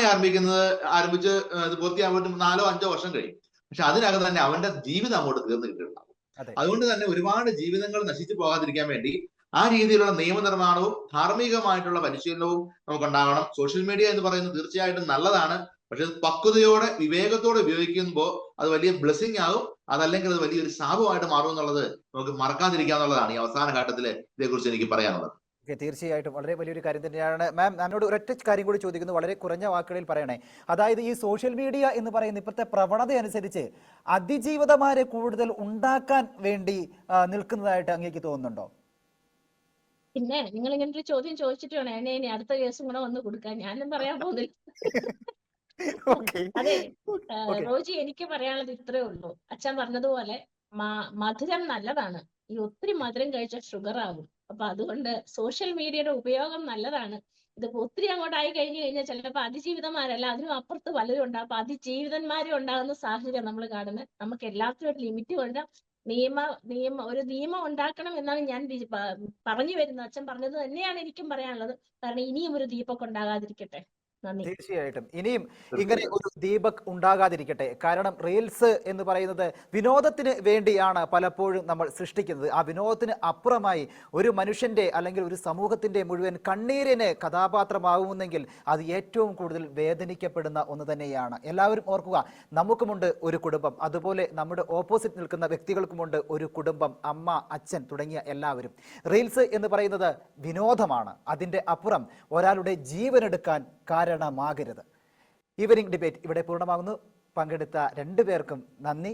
ആരംഭിച്ച് അത് പൂർത്തിയാകുമ്പോൾ 4-5 വർഷം കഴിയും. പക്ഷെ അതിനകം തന്നെ അവന്റെ ജീവിതം അങ്ങോട്ട് തീർന്നു കിട്ടിയിട്ടുണ്ടാവും. അതുകൊണ്ട് തന്നെ ഒരുപാട് ജീവിതങ്ങൾ നശിച്ചു പോകാതിരിക്കാൻ വേണ്ടി ആ രീതിയിലുള്ള നിയമനിർമ്മാണവും ധാർമ്മികമായിട്ടുള്ള പരിശീലനവും നമുക്കുണ്ടാവണം. സോഷ്യൽ മീഡിയ എന്ന് പറയുന്നത് തീർച്ചയായിട്ടും നല്ലതാണ്. പക്ഷെ പക്വതയോടെ വിവേകത്തോടെ ഉപയോഗിക്കുമ്പോൾ അത് വലിയ ബ്ലെസ്സിങ് ആകും. അതല്ലെങ്കിൽ അത് വലിയൊരു ശാപമായിട്ട് മാറും എന്നുള്ളത് നമുക്ക് മറക്കാതിരിക്കുക എന്നുള്ളതാണ് ഈ അവസാന ഘട്ടത്തിൽ ഇതേക്കുറിച്ച് എനിക്ക് പറയാനുള്ളത്. തീർച്ചയായിട്ടും വളരെ വലിയൊരു കാര്യം തന്നെയാണ്. മാം, എന്നോട് ഒരൊറ്റ കാര്യം കൂടി ചോദിക്കുന്നു, വളരെ കുറഞ്ഞ വാക്കുകളിൽ പറയണേ. അതായത് ഈ സോഷ്യൽ മീഡിയ എന്ന് പറയുന്ന ഇപ്പോഴത്തെ പ്രവണത അനുസരിച്ച് അതിജീവിതമാരെ കൂടുതൽ ഉണ്ടാക്കാൻ വേണ്ടി നിൽക്കുന്നതായിട്ട് അങ്ങേക്ക് തോന്നുന്നുണ്ടോ? പിന്നെ നിങ്ങൾ ഇങ്ങനെ ഒരു ചോദ്യം ചോദിച്ചിട്ട് വേണം എന്നെ ഇനി അടുത്ത കേസും കൂടെ വന്ന് കൊടുക്കാൻ. ഞാനും പറയാൻ പോകുന്നില്ല. അതെ റോജി, എനിക്ക് പറയാനുള്ളത് ഇത്രേ ഉള്ളൂ. അച്ഛൻ പറഞ്ഞതുപോലെ മധുരം നല്ലതാണ്. ഈ ഒത്തിരി മധുരം കഴിച്ചാൽ ഷുഗർ ആകും. അപ്പൊ അതുകൊണ്ട് സോഷ്യൽ മീഡിയയുടെ ഉപയോഗം നല്ലതാണ്. ഇതിപ്പോ ഒത്തിരി അങ്ങോട്ടായി കഴിഞ്ഞു കഴിഞ്ഞാൽ ചിലപ്പോ അതിജീവിതന്മാരല്ല, അതിനും അപ്പുറത്ത് പലരും ഉണ്ടാവും. അപ്പൊ അതിജീവിതന്മാരും ഉണ്ടാകുന്ന സാഹചര്യം നമ്മൾ കാണുന്നത്. നമുക്ക് എല്ലാത്തിനും ഒരു ലിമിറ്റ് കൊണ്ട് ഒരു നിയമം ഉണ്ടാക്കണം എന്നാണ് ഞാൻ പറഞ്ഞു വരുന്നത്. അച്ഛൻ പറഞ്ഞത് തന്നെയാണ് എനിക്കും പറയാനുള്ളത്. കാരണം ഇനിയും ഒരു ദീപക് ഉണ്ടാകാതിരിക്കട്ടെ. തീർച്ചയായിട്ടും ഇനിയും ഇങ്ങനെ ഒരു ദീപക് ഉണ്ടാകാതിരിക്കട്ടെ. കാരണം റീൽസ് എന്ന് പറയുന്നത് വിനോദത്തിന് വേണ്ടിയാണ് പലപ്പോഴും നമ്മൾ സൃഷ്ടിക്കുന്നത്. ആ വിനോദത്തിന് അപ്പുറമായി ഒരു മനുഷ്യന്റെ അല്ലെങ്കിൽ ഒരു സമൂഹത്തിന്റെ മുഴുവൻ കണ്ണീരിന് കഥാപാത്രമാകുമെന്നെങ്കിൽ അത് ഏറ്റവും കൂടുതൽ വേദനിക്കപ്പെടുന്ന ഒന്ന് തന്നെയാണ്. എല്ലാവരും ഓർക്കുക, നമുക്കുമുണ്ട് ഒരു കുടുംബം, അതുപോലെ നമ്മുടെ ഓപ്പോസിറ്റ് നിൽക്കുന്ന വ്യക്തികൾക്കുമുണ്ട് ഒരു കുടുംബം, അമ്മ, അച്ഛൻ തുടങ്ങിയ എല്ലാവരും. റീൽസ് എന്ന് പറയുന്നത് വിനോദമാണ്. അതിൻ്റെ അപ്പുറം ഒരാളുടെ ജീവനെടുക്കാൻ കാരണമാകരുത്. ഈവനിംഗ് ഡിബേറ്റ് ഇവിടെ പൂർണ്ണമാകുന്നു. പങ്കെടുത്ത 2 പേർക്കും നന്ദി.